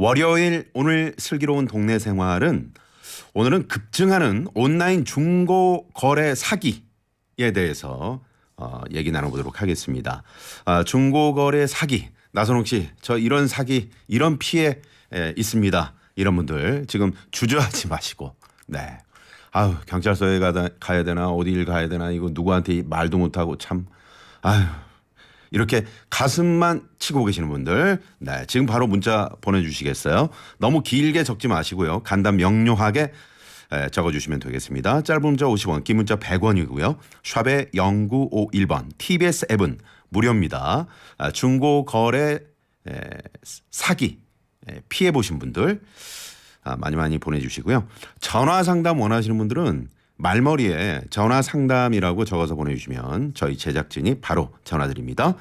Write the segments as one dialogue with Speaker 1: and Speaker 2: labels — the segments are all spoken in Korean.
Speaker 1: 월요일 오늘 슬기로운 동네 생활은 오늘은 급증하는 온라인 중고 거래 사기에 대해서 얘기 나눠보도록 하겠습니다. 중고 거래 사기, 나선홍 씨, 저 이런 사기, 이런 피해 있습니다. 이런 분들 지금 주저하지 마시고, 네. 아유, 경찰서에 가야 되나 어디를 가야 되나 이거 누구한테 말도 못하고 참 아유. 이렇게 가슴만 치고 계시는 분들, 네, 지금 바로 문자 보내주시겠어요? 너무 길게 적지 마시고요. 간단 명료하게 적어주시면 되겠습니다. 짧은 문자 50원, 긴 문자 100원이고요. 샵에 0951번, TBS 앱은 무료입니다. 중고 거래 사기 피해 보신 분들 많이 보내주시고요. 전화 상담 원하시는 분들은 말머리에 전화 상담이라고 적어서 보내주시면 저희 제작진이 바로 전화드립니다.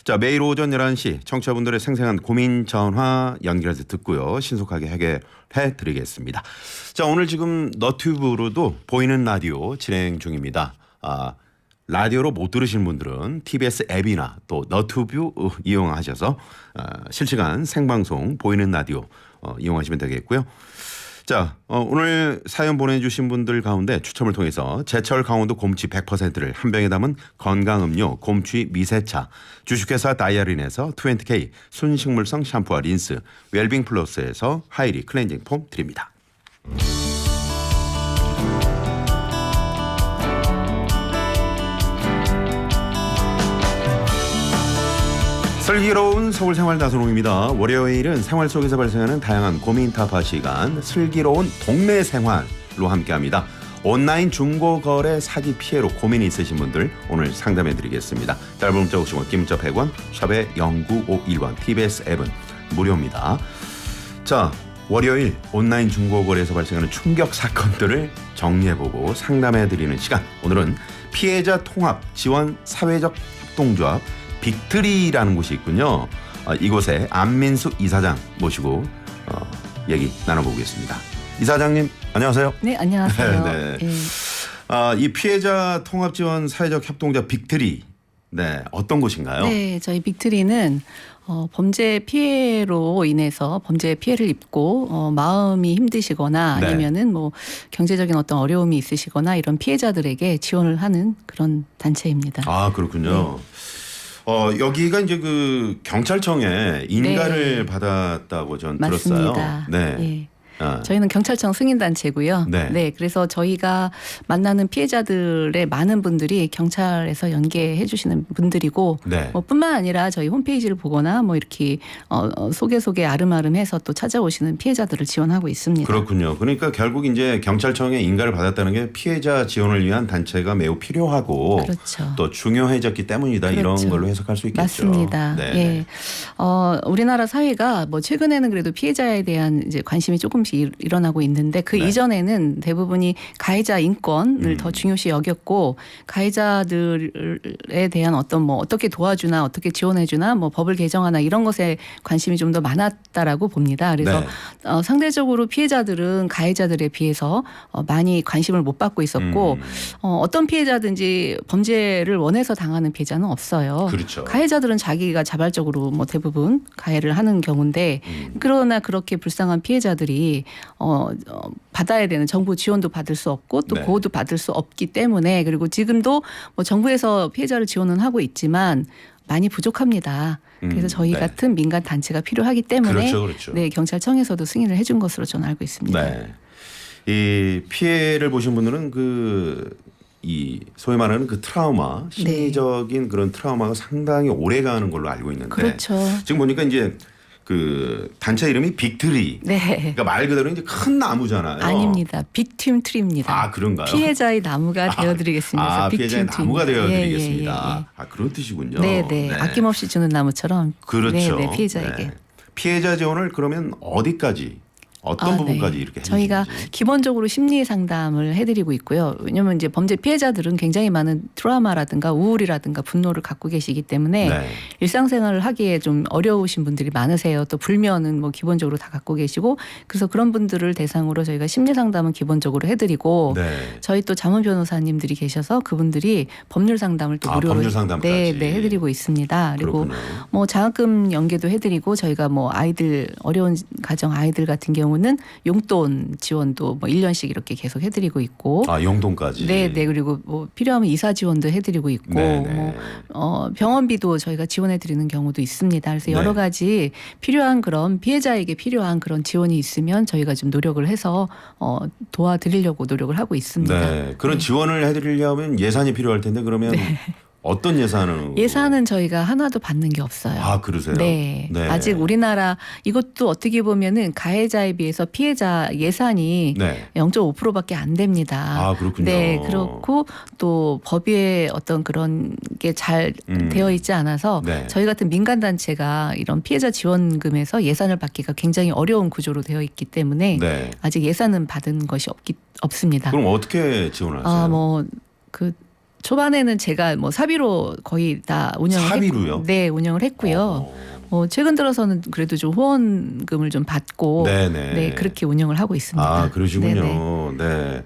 Speaker 1: 자, 매일 오전 11시 청취자분들의 생생한 고민 전화 연결해서 듣고요. 신속하게 해결해 드리겠습니다. 자, 오늘 지금 너튜브로도 보이는 라디오 진행 중입니다. 라디오로 못 들으시는 분들은 TBS 앱이나 또 너튜브 이용하셔서 실시간 생방송 보이는 라디오 이용하시면 되겠고요. 자, 오늘 사연 보내주신 분들 가운데 추첨을 통해서 제철 강원도 곰치 100%를 한 병에 담은 건강음료 곰취 미세차, 주식회사 다이아린에서 20K 순식물성 샴푸와 린스, 웰빙 플러스에서 하이리 클렌징 폼 드립니다. 슬기로운 서울생활 나선홍입니다. 월요일은 생활 속에서 발생하는 다양한 고민 타파 시간 슬기로운 동네 생활로 함께합니다. 온라인 중고거래 사기 피해로 고민이 있으신 분들 오늘 상담해드리겠습니다. 짧은 문자 50원, 긴 문자 100원, 샵에 0951번, TBS 앱은 무료입니다. 자, 월요일 온라인 중고거래에서 발생하는 충격 사건들을 정리해보고 상담해드리는 시간. 오늘은 피해자 통합 지원 사회적 협동조합 빅트리라는 곳이 있군요. 이곳에 안민수 이사장 모시고 얘기 나눠보겠습니다. 이사장님 안녕하세요.
Speaker 2: 네, 안녕하세요.
Speaker 1: 네. 이 피해자 통합 지원 사회적 협동조합 빅트리, 네, 어떤 곳인가요?
Speaker 2: 네, 저희 빅트리는 범죄 피해로 인해서 범죄 피해를 입고 마음이 힘드시거나
Speaker 1: 네.
Speaker 2: 아니면은 뭐 경제적인 어떤 어려움이 있으시거나 이런 피해자들에게 지원을 하는 그런 단체입니다.
Speaker 1: 아, 그렇군요.
Speaker 2: 네.
Speaker 1: 여기가 이제 그 경찰청에 인가를
Speaker 2: 네.
Speaker 1: 받았다고 전
Speaker 2: 맞습니다.
Speaker 1: 들었어요. 네.
Speaker 2: 예. 저희는 경찰청 승인단체고요.
Speaker 1: 네.
Speaker 2: 그래서 저희가 만나는 피해자들의 많은 분들이 경찰에서 연계해 주시는 분들이고
Speaker 1: 네.
Speaker 2: 뿐만 아니라 저희 홈페이지를 보거나 뭐 이렇게 소개 아름아름해서 또 찾아오시는 피해자들을 지원하고 있습니다.
Speaker 1: 그렇군요. 그러니까 결국 이제 경찰청에 인가를 받았다는 게 피해자 지원을 위한 단체가 매우 필요하고
Speaker 2: 그렇죠.
Speaker 1: 또 중요해졌기 때문이다.
Speaker 2: 그렇죠.
Speaker 1: 이런 걸로 해석할 수 있겠죠.
Speaker 2: 맞습니다.
Speaker 1: 네.
Speaker 2: 예. 우리나라 사회가 뭐 최근에는 그래도 피해자에 대한 이제 관심이 조금씩 일어나고 있는데 그
Speaker 1: 네.
Speaker 2: 이전에는 대부분이 가해자 인권을 더 중요시 여겼고 가해자들에 대한 어떤 뭐 어떻게 도와주나 어떻게 지원해주나 뭐 법을 개정하나 이런 것에 관심이 좀 더 많았다라고 봅니다. 그래서
Speaker 1: 네.
Speaker 2: 상대적으로 피해자들은 가해자들에 비해서 많이 관심을 못 받고 있었고 어떤 피해자든지 범죄를 원해서 당하는 피해자는 없어요.
Speaker 1: 그렇죠.
Speaker 2: 가해자들은 자기가 자발적으로 뭐 대부분 가해를 하는 경우인데 그러나 그렇게 불쌍한 피해자들이 받아야 되는 정부 지원도 받을 수 없고 또
Speaker 1: 네.
Speaker 2: 보호도 받을 수 없기 때문에 그리고 지금도 뭐 정부에서 피해자를 지원은 하고 있지만 많이 부족합니다. 그래서 저희
Speaker 1: 네.
Speaker 2: 같은 민간 단체가 필요하기 때문에
Speaker 1: 그렇죠.
Speaker 2: 네, 경찰청에서도 승인을 해준 것으로 저는 알고 있습니다.
Speaker 1: 네. 이 피해를 보신 분들은 이 소위 말하는 그 트라우마, 심리적인 그런 트라우마가 상당히 오래 가는 걸로 알고 있는데
Speaker 2: 그렇죠.
Speaker 1: 지금 보니까 이제 그 단체 이름이 빅트리.
Speaker 2: 네.
Speaker 1: 그러니까 말 그대로 이제 큰 나무잖아요.
Speaker 2: 아닙니다. 빅팀 트리입니다.
Speaker 1: 아, 그런가요?
Speaker 2: 피해자의 나무가 되어드리겠습니다.
Speaker 1: 피해자의 나무가 되어드리겠습니다.
Speaker 2: 예.
Speaker 1: 그런 뜻이군요.
Speaker 2: 네. 아낌없이 주는 나무처럼.
Speaker 1: 그렇죠.
Speaker 2: 네, 피해자에게.
Speaker 1: 네. 피해자 지원을 그러면 어디까지 어떤 부분까지 이렇게
Speaker 2: 저희가
Speaker 1: 해주시는지.
Speaker 2: 기본적으로 심리 상담을 해드리고 있고요. 왜냐하면 이제 범죄 피해자들은 굉장히 많은 트라우마라든가 우울이라든가 분노를 갖고 계시기 때문에
Speaker 1: 네.
Speaker 2: 일상생활을 하기에 좀 어려우신 분들이 많으세요. 또 불면은 뭐 기본적으로 다 갖고 계시고 그래서 그런 분들을 대상으로 저희가 심리 상담은 기본적으로 해드리고
Speaker 1: 네.
Speaker 2: 저희 또 자문 변호사님들이 계셔서 그분들이 법률 상담을 또 무료로
Speaker 1: 법률 상담까지.
Speaker 2: 네, 해드리고 있습니다. 그리고
Speaker 1: 그렇군요.
Speaker 2: 뭐 장학금 연계도 해드리고 저희가 뭐 아이들 어려운 가정 아이들 같은 경우는 용돈 지원도 뭐 1년씩 이렇게 계속 해드리고 있고
Speaker 1: 용돈까지.
Speaker 2: 네, 그리고 뭐 필요하면 이사 지원도 해드리고 있고
Speaker 1: 네.
Speaker 2: 병원비도 저희가 지원해드리는 경우도 있습니다. 그래서 여러
Speaker 1: 네.
Speaker 2: 가지 필요한 그런 피해자에게 필요한 그런 지원이 있으면 저희가 좀 노력을 해서 도와드리려고 노력을 하고 있습니다.
Speaker 1: 네. 그런 지원을 해드리려면 예산이 필요할 텐데 그러면 어떤 예산을?
Speaker 2: 예산은 저희가 하나도 받는 게 없어요.
Speaker 1: 아, 그러세요?
Speaker 2: 네. 아직 우리나라 이것도 어떻게 보면은 가해자에 비해서 피해자 예산이
Speaker 1: 네.
Speaker 2: 0.5%밖에 안 됩니다.
Speaker 1: 아, 그렇군요.
Speaker 2: 네, 그렇고 또 법에 어떤 그런 게 잘 되어 있지 않아서
Speaker 1: 네.
Speaker 2: 저희 같은 민간 단체가 이런 피해자 지원금에서 예산을 받기가 굉장히 어려운 구조로 되어 있기 때문에
Speaker 1: 네.
Speaker 2: 아직 예산은 받은 것이 없습니다.
Speaker 1: 그럼 어떻게 지원하세요?
Speaker 2: 뭐 그 초반에는 제가 뭐 사비로 거의 다 운영을
Speaker 1: 사비로요?
Speaker 2: 네, 운영을 했고요. 최근 들어서는 그래도 좀 후원금을 좀 받고
Speaker 1: 네네.
Speaker 2: 네, 그렇게 운영을 하고 있습니다.
Speaker 1: 아, 그러시군요.
Speaker 2: 네네.
Speaker 1: 네.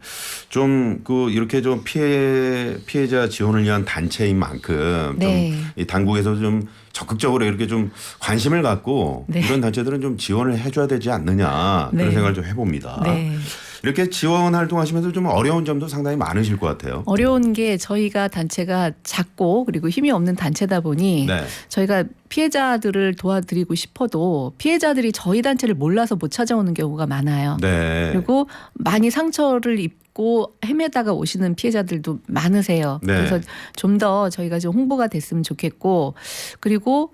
Speaker 1: 좀 이렇게 좀 피해자 지원을 위한 단체인 만큼
Speaker 2: 네.
Speaker 1: 좀 이 당국에서 좀 적극적으로 이렇게 좀 관심을 갖고
Speaker 2: 네.
Speaker 1: 이런 단체들은 좀 지원을 해줘야 되지 않느냐 그런
Speaker 2: 네.
Speaker 1: 생각을 좀 해봅니다.
Speaker 2: 네.
Speaker 1: 이렇게 지원 활동하시면서 좀 어려운 점도 상당히 많으실 것 같아요.
Speaker 2: 어려운 게 저희가 단체가 작고 그리고 힘이 없는 단체다 보니
Speaker 1: 네.
Speaker 2: 저희가 피해자들을 도와드리고 싶어도 피해자들이 저희 단체를 몰라서 못 찾아오는 경우가 많아요.
Speaker 1: 네.
Speaker 2: 그리고 많이 상처를 입고 헤매다가 오시는 피해자들도 많으세요.
Speaker 1: 네.
Speaker 2: 그래서 좀 더 저희가 좀 홍보가 됐으면 좋겠고 그리고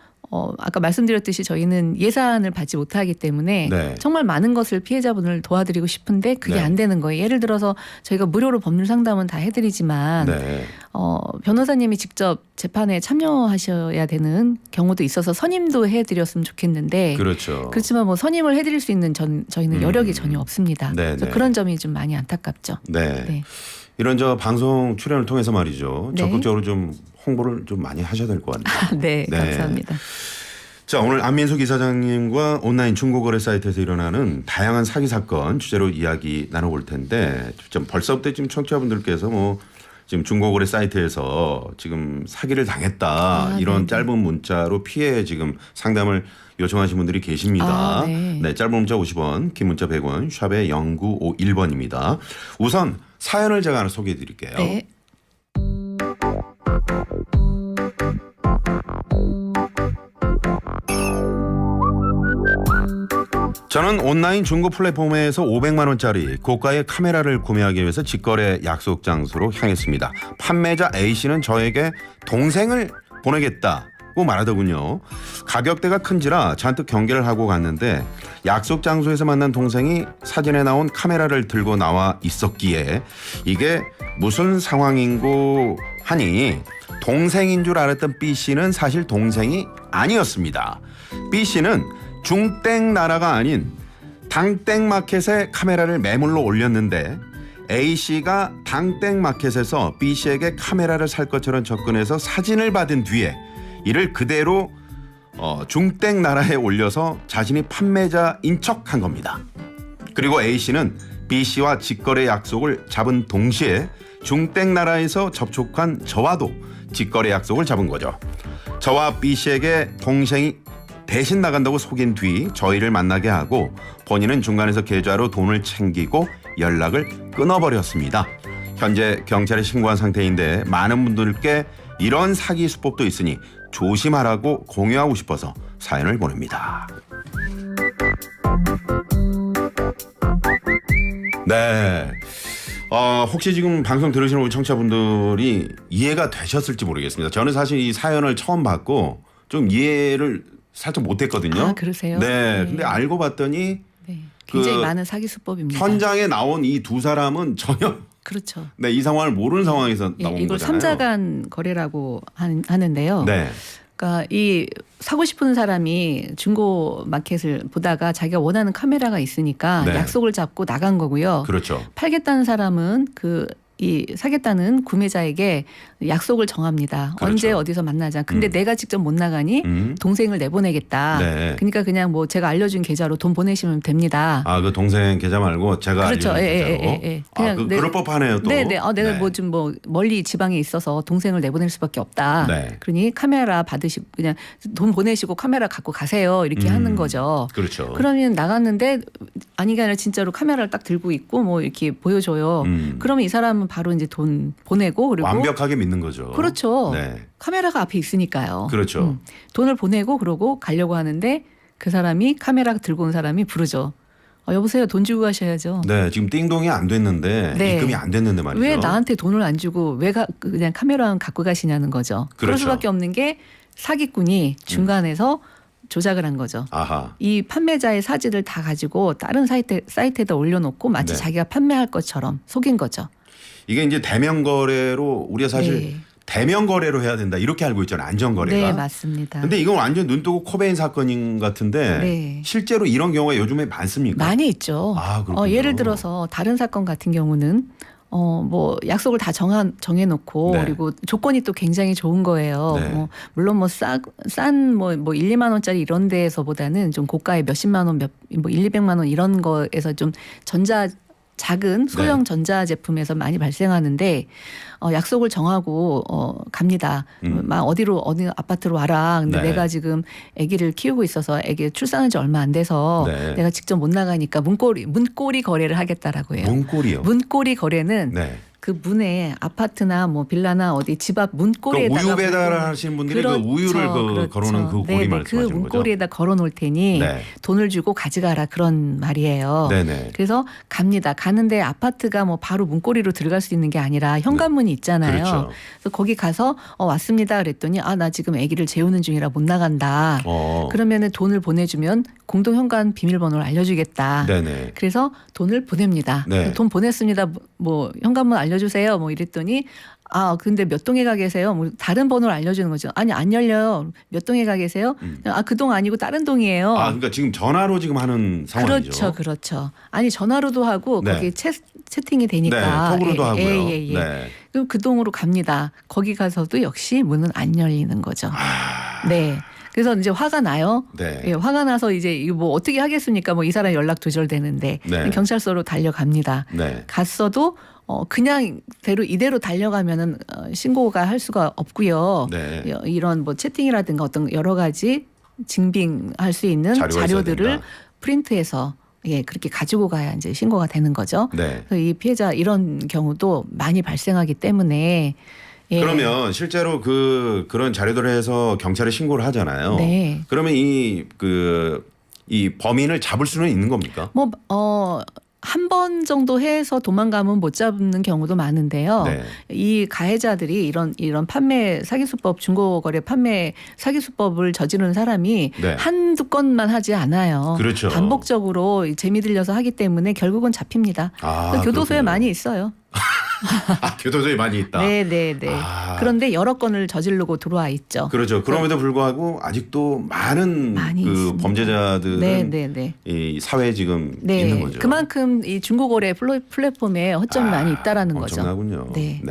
Speaker 2: 아까 말씀드렸듯이 저희는 예산을 받지 못하기 때문에
Speaker 1: 네.
Speaker 2: 정말 많은 것을 피해자분을 도와드리고 싶은데 그게
Speaker 1: 네.
Speaker 2: 안 되는 거예요. 예를 들어서 저희가 무료로 법률 상담은 다 해드리지만
Speaker 1: 네.
Speaker 2: 변호사님이 직접 재판에 참여하셔야 되는 경우도 있어서 선임도 해드렸으면 좋겠는데
Speaker 1: 그렇죠.
Speaker 2: 그렇지만 뭐 선임을 해드릴 수 있는 저희는 여력이 전혀 없습니다.
Speaker 1: 네,
Speaker 2: 그래서
Speaker 1: 네.
Speaker 2: 그런 점이 좀 많이 안타깝죠.
Speaker 1: 네.
Speaker 2: 네.
Speaker 1: 이런 방송 출연을 통해서 말이죠.
Speaker 2: 네.
Speaker 1: 적극적으로 좀 홍보를 좀 많이 하셔야 될 것 같네요.
Speaker 2: 네,
Speaker 1: 네.
Speaker 2: 감사합니다.
Speaker 1: 자, 오늘 안민석 이사장님과 온라인 중고거래 사이트에서 일어나는 다양한 사기 사건 주제로 이야기 나눠볼 텐데 좀 벌써부터 지금 청취자분들께서 지금 중고거래 사이트에서 지금 사기를 당했다 이런
Speaker 2: 네네.
Speaker 1: 짧은 문자로 피해 지금 상담을 요청하신 분들이 계십니다.
Speaker 2: 네.
Speaker 1: 짧은 문자 50원, 긴 문자 100원, 샵에 0951번입니다. 우선 사연을 제가 하나 소개해 드릴게요.
Speaker 2: 네.
Speaker 1: 저는 온라인 중고 플랫폼에서 500만 원짜리 고가의 카메라를 구매하기 위해서 직거래 약속 장소로 향했습니다. 판매자 A씨는 저에게 동생을 보내겠다고 말하더군요. 가격대가 큰지라 잔뜩 경계를 하고 갔는데 약속 장소에서 만난 동생이 사진에 나온 카메라를 들고 나와 있었기에 이게 무슨 상황인고 하니 동생인 줄 알았던 B씨는 사실 동생이 아니었습니다. B씨는 중땡 나라가 아닌 당땡 마켓에 카메라를 매물로 올렸는데 A씨가 당땡 마켓에서 B씨에게 카메라를 살 것처럼 접근해서 사진을 받은 뒤에 이를 그대로 중땡 나라에 올려서 자신이 판매자인 척한 겁니다. 그리고 A씨는 B씨와 직거래 약속을 잡은 동시에 중땡 나라에서 접촉한 저와도 직거래 약속을 잡은 거죠. 저와 B씨에게 동생이 대신 나간다고 속인 뒤 저희를 만나게 하고 본인은 중간에서 계좌로 돈을 챙기고 연락을 끊어버렸습니다. 현재 경찰에 신고한 상태인데 많은 분들께 이런 사기 수법도 있으니 조심하라고 공유하고 싶어서 사연을 보냅니다. 네. 혹시 지금 방송 들으시는 우리 청취자분들이 이해가 되셨을지 모르겠습니다. 저는 사실 이 사연을 처음 받고 좀 이해를 살짝 못했거든요.
Speaker 2: 아, 그러세요?
Speaker 1: 네.
Speaker 2: 네.
Speaker 1: 근데 알고 봤더니
Speaker 2: 네. 굉장히
Speaker 1: 그
Speaker 2: 많은 사기 수법입니다.
Speaker 1: 현장에 나온 이 두 사람은 전혀
Speaker 2: 그렇죠.
Speaker 1: 이 상황을 모르는 상황에서 나온
Speaker 2: 이걸
Speaker 1: 거잖아요.
Speaker 2: 삼자간 거래라고 하는데요.
Speaker 1: 네.
Speaker 2: 그러니까 이 사고 싶은 사람이 중고 마켓을 보다가 자기가 원하는 카메라가 있으니까
Speaker 1: 네.
Speaker 2: 약속을 잡고 나간 거고요.
Speaker 1: 그렇죠.
Speaker 2: 팔겠다는 사람은 이 사겠다는 구매자에게 약속을 정합니다.
Speaker 1: 그렇죠.
Speaker 2: 언제 어디서 만나자. 근데 내가 직접 못 나가니 동생을 내보내겠다.
Speaker 1: 네.
Speaker 2: 그러니까 그냥 뭐 제가 알려준 계좌로 돈 보내시면 됩니다.
Speaker 1: 아, 그 동생 계좌 말고 제가
Speaker 2: 그렇죠.
Speaker 1: 알려준
Speaker 2: 예,
Speaker 1: 계좌로.
Speaker 2: 예, 예.
Speaker 1: 아, 그럴 법하네요 또.
Speaker 2: 네네. 내가
Speaker 1: 네.
Speaker 2: 뭐 좀 뭐 멀리 지방에 있어서 동생을 내보낼 수밖에 없다.
Speaker 1: 네.
Speaker 2: 그러니 카메라 받으시고 그냥 돈 보내시고 카메라 갖고 가세요. 이렇게 하는 거죠.
Speaker 1: 그렇죠.
Speaker 2: 그러면 나갔는데 아니가 아니라 진짜로 카메라를 딱 들고 있고 뭐 이렇게 보여줘요. 그러면 이 사람은 바로 이제 돈 보내고 그리고
Speaker 1: 완벽하게 믿는 거죠.
Speaker 2: 그렇죠.
Speaker 1: 네.
Speaker 2: 카메라가 앞에 있으니까요.
Speaker 1: 그렇죠.
Speaker 2: 돈을 보내고 그러고 가려고 하는데 그 사람이 카메라 들고 온 사람이 부르죠. 여보세요. 돈 주고 가셔야죠.
Speaker 1: 네, 지금 띵동이 안 됐는데
Speaker 2: 네.
Speaker 1: 입금이 안 됐는데 말이죠.
Speaker 2: 왜 나한테 돈을 안 주고 왜 그냥 카메라만 갖고 가시냐는 거죠. 그럴
Speaker 1: 그렇죠.
Speaker 2: 수밖에 없는 게 사기꾼이 중간에서 조작을 한 거죠.
Speaker 1: 아하.
Speaker 2: 이 판매자의 사진을 다 가지고 다른 사이트에다 올려놓고 마치
Speaker 1: 네.
Speaker 2: 자기가 판매할 것처럼 속인 거죠.
Speaker 1: 이게 이제 대면 거래로 우리가 사실
Speaker 2: 네.
Speaker 1: 대면 거래로 해야 된다 이렇게 알고 있잖아요. 안전 거래가.
Speaker 2: 네, 맞습니다.
Speaker 1: 근데 이건 완전 눈 뜨고 코 베인 사건인 같은데
Speaker 2: 네.
Speaker 1: 실제로 이런 경우가 요즘에 많습니까?
Speaker 2: 많이 있죠.
Speaker 1: 아, 그렇군요.
Speaker 2: 예를 들어서 다른 사건 같은 경우는 뭐 약속을 다 정해놓고
Speaker 1: 네.
Speaker 2: 그리고 조건이 또 굉장히 좋은 거예요.
Speaker 1: 네.
Speaker 2: 물론 싼 1, 2만 원짜리 이런 데에서보다는 좀 고가의 몇십만 원, 뭐 1, 200만 원 이런 거에서 좀 작은 소형
Speaker 1: 네.
Speaker 2: 전자제품에서 많이 발생하는데 약속을 정하고 갑니다. 막 어디 아파트로 와라. 근데
Speaker 1: 네.
Speaker 2: 내가 지금 아기를 키우고 있어서 아기 출산한 지 얼마 안 돼서
Speaker 1: 네.
Speaker 2: 내가 직접 못 나가니까 문고리 거래를 하겠다라고 해요.
Speaker 1: 문고리요.
Speaker 2: 문고리 거래는
Speaker 1: 네.
Speaker 2: 그 문에 아파트나 뭐 빌라나 어디 집 앞 문고리에다가
Speaker 1: 우유 배달하시는 분들이 그 우유를 걸어놓은 그 고리 말씀하시는
Speaker 2: 그
Speaker 1: 거죠?
Speaker 2: 문고리에다 걸어놓을 테니
Speaker 1: 네.
Speaker 2: 돈을 주고 가져가라 그런 말이에요.
Speaker 1: 네네.
Speaker 2: 그래서 갑니다. 가는데 아파트가 뭐 바로 문고리로 들어갈 수 있는 게 아니라 현관문이 있잖아요.
Speaker 1: 그렇죠.
Speaker 2: 그래서 거기 가서 왔습니다. 그랬더니 나 지금 아기를 재우는 중이라 못 나간다. 그러면은 돈을 보내주면 공동 현관 비밀번호를 알려주겠다.
Speaker 1: 네네.
Speaker 2: 그래서 돈을 보냅니다.
Speaker 1: 네.
Speaker 2: 돈 보냈습니다. 뭐 현관문 알려주세요. 뭐 이랬더니 근데 몇 동에 가 계세요? 뭐 다른 번호를 알려주는 거죠. 아니 안 열려요. 몇 동에 가 계세요? 그 동 아니고 다른 동이에요.
Speaker 1: 그러니까 지금 전화로 지금 하는 상황이죠.
Speaker 2: 그렇죠. 아니 전화로도 하고
Speaker 1: 네.
Speaker 2: 거기 채팅이 되니까.
Speaker 1: 네, 톡으로도 하고요.
Speaker 2: 예.
Speaker 1: 네.
Speaker 2: 그럼 그 동으로 갑니다. 거기 가서도 역시 문은 안 열리는 거죠. 네. 그래서 이제 화가 나요.
Speaker 1: 네.
Speaker 2: 예, 화가 나서 이제 이거 뭐 어떻게 하겠습니까? 뭐 이 사람 연락 두절되는데
Speaker 1: 네.
Speaker 2: 경찰서로 달려갑니다.
Speaker 1: 네.
Speaker 2: 갔어도 그냥 이대로 달려가면은 신고가 할 수가 없고요.
Speaker 1: 네.
Speaker 2: 이런 뭐 채팅이라든가 어떤 여러 가지 증빙할 수 있는
Speaker 1: 자료가 있어야
Speaker 2: 자료들을
Speaker 1: 된다.
Speaker 2: 프린트해서 그렇게 가지고 가야 이제 신고가 되는 거죠.
Speaker 1: 네.
Speaker 2: 그래서 이 피해자 이런 경우도 많이 발생하기 때문에
Speaker 1: 그러면 실제로 그런 자료들을 해서 경찰에 신고를 하잖아요.
Speaker 2: 네.
Speaker 1: 그러면 이 범인을 잡을 수는 있는 겁니까?
Speaker 2: 한 번 정도 해서 도망가면 못 잡는 경우도 많은데요.
Speaker 1: 네.
Speaker 2: 이 가해자들이 이런 판매 사기수법 중고거래 판매 사기수법을 저지르는 사람이
Speaker 1: 네.
Speaker 2: 한두 건만 하지 않아요.
Speaker 1: 그렇죠.
Speaker 2: 반복적으로 재미 들려서 하기 때문에 결국은 잡힙니다. 교도소에
Speaker 1: 그렇군요.
Speaker 2: 많이 있어요.
Speaker 1: 교도소에 많이 있다.
Speaker 2: 네. 그런데 여러 건을 저지르고 들어와 있죠.
Speaker 1: 그렇죠. 그럼에도 불구하고 아직도 많은
Speaker 2: 많이 있습니다.
Speaker 1: 범죄자들은
Speaker 2: 네.
Speaker 1: 이 사회에 지금 있는 거죠.
Speaker 2: 그만큼 이 중고거래 플랫폼에 허점이 많이 있다라는 거죠.
Speaker 1: 엄청나군요.
Speaker 2: 네.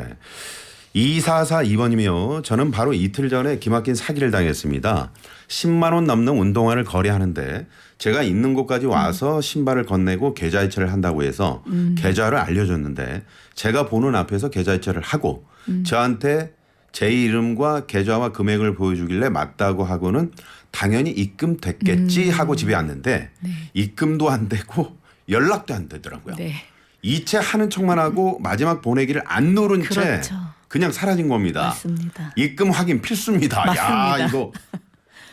Speaker 1: 2442번이며 저는 바로 이틀 전에 기막힌 사기를 당했습니다. 10만 원 넘는 운동화를 거래하는데 제가 있는 곳까지 와서 신발을 건네고 계좌이체를 한다고 해서 계좌를 알려줬는데 제가 보는 앞에서 계좌이체를 하고 저한테 제 이름과 계좌와 금액을 보여주길래 맞다고 하고는 당연히 입금됐겠지 하고 집에 왔는데 입금도 안 되고 연락도 안 되더라고요.
Speaker 2: 네.
Speaker 1: 이체 하는 척만 하고 마지막 보내기를 안 누른 채
Speaker 2: 그렇죠.
Speaker 1: 그냥 사라진 겁니다.
Speaker 2: 맞습니다.
Speaker 1: 입금 확인 필수입니다. 야,
Speaker 2: 맞습니다.
Speaker 1: 이거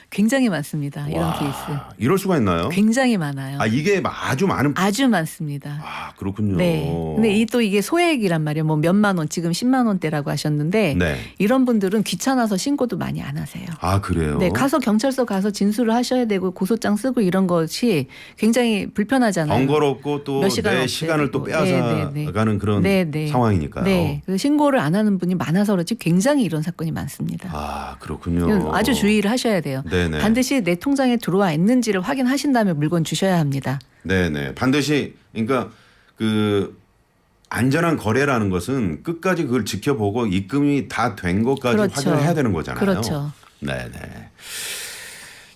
Speaker 2: 굉장히 많습니다. 이런
Speaker 1: 와,
Speaker 2: 케이스.
Speaker 1: 이럴 수가 있나요?
Speaker 2: 굉장히 많아요.
Speaker 1: 아 이게 아주 많은.
Speaker 2: 아주 많습니다.
Speaker 1: 아 그렇군요.
Speaker 2: 네. 근데 또 이게 소액이란 말이에요. 뭐 몇만 원, 지금 10만 원대라고 하셨는데
Speaker 1: 네.
Speaker 2: 이런 분들은 귀찮아서 신고도 많이 안 하세요.
Speaker 1: 아 그래요.
Speaker 2: 네, 가서 경찰서 가서 진술을 하셔야 되고 고소장 쓰고 이런 것이 굉장히 불편하잖아요.
Speaker 1: 번거롭고 또
Speaker 2: 몇 시간
Speaker 1: 내
Speaker 2: 없애야
Speaker 1: 시간을 또
Speaker 2: 되고.
Speaker 1: 빼앗아가는 그런
Speaker 2: 네.
Speaker 1: 상황이니까요.
Speaker 2: 네, 그래서 신고를 안 하는 분이 많아서 그렇지 굉장히 이런 사건이 많습니다.
Speaker 1: 아 그렇군요.
Speaker 2: 아주 주의를 하셔야 돼요.
Speaker 1: 네네.
Speaker 2: 반드시 내 통장에 들어와 있는지를 확인하신 다음에 물건 주셔야 합니다.
Speaker 1: 네네. 반드시 그러니까 그 안전한 거래라는 것은 끝까지 그걸 지켜보고 입금이 다 된 것까지
Speaker 2: 그렇죠.
Speaker 1: 확인을 해야 되는 거잖아요.
Speaker 2: 그렇죠.
Speaker 1: 네네.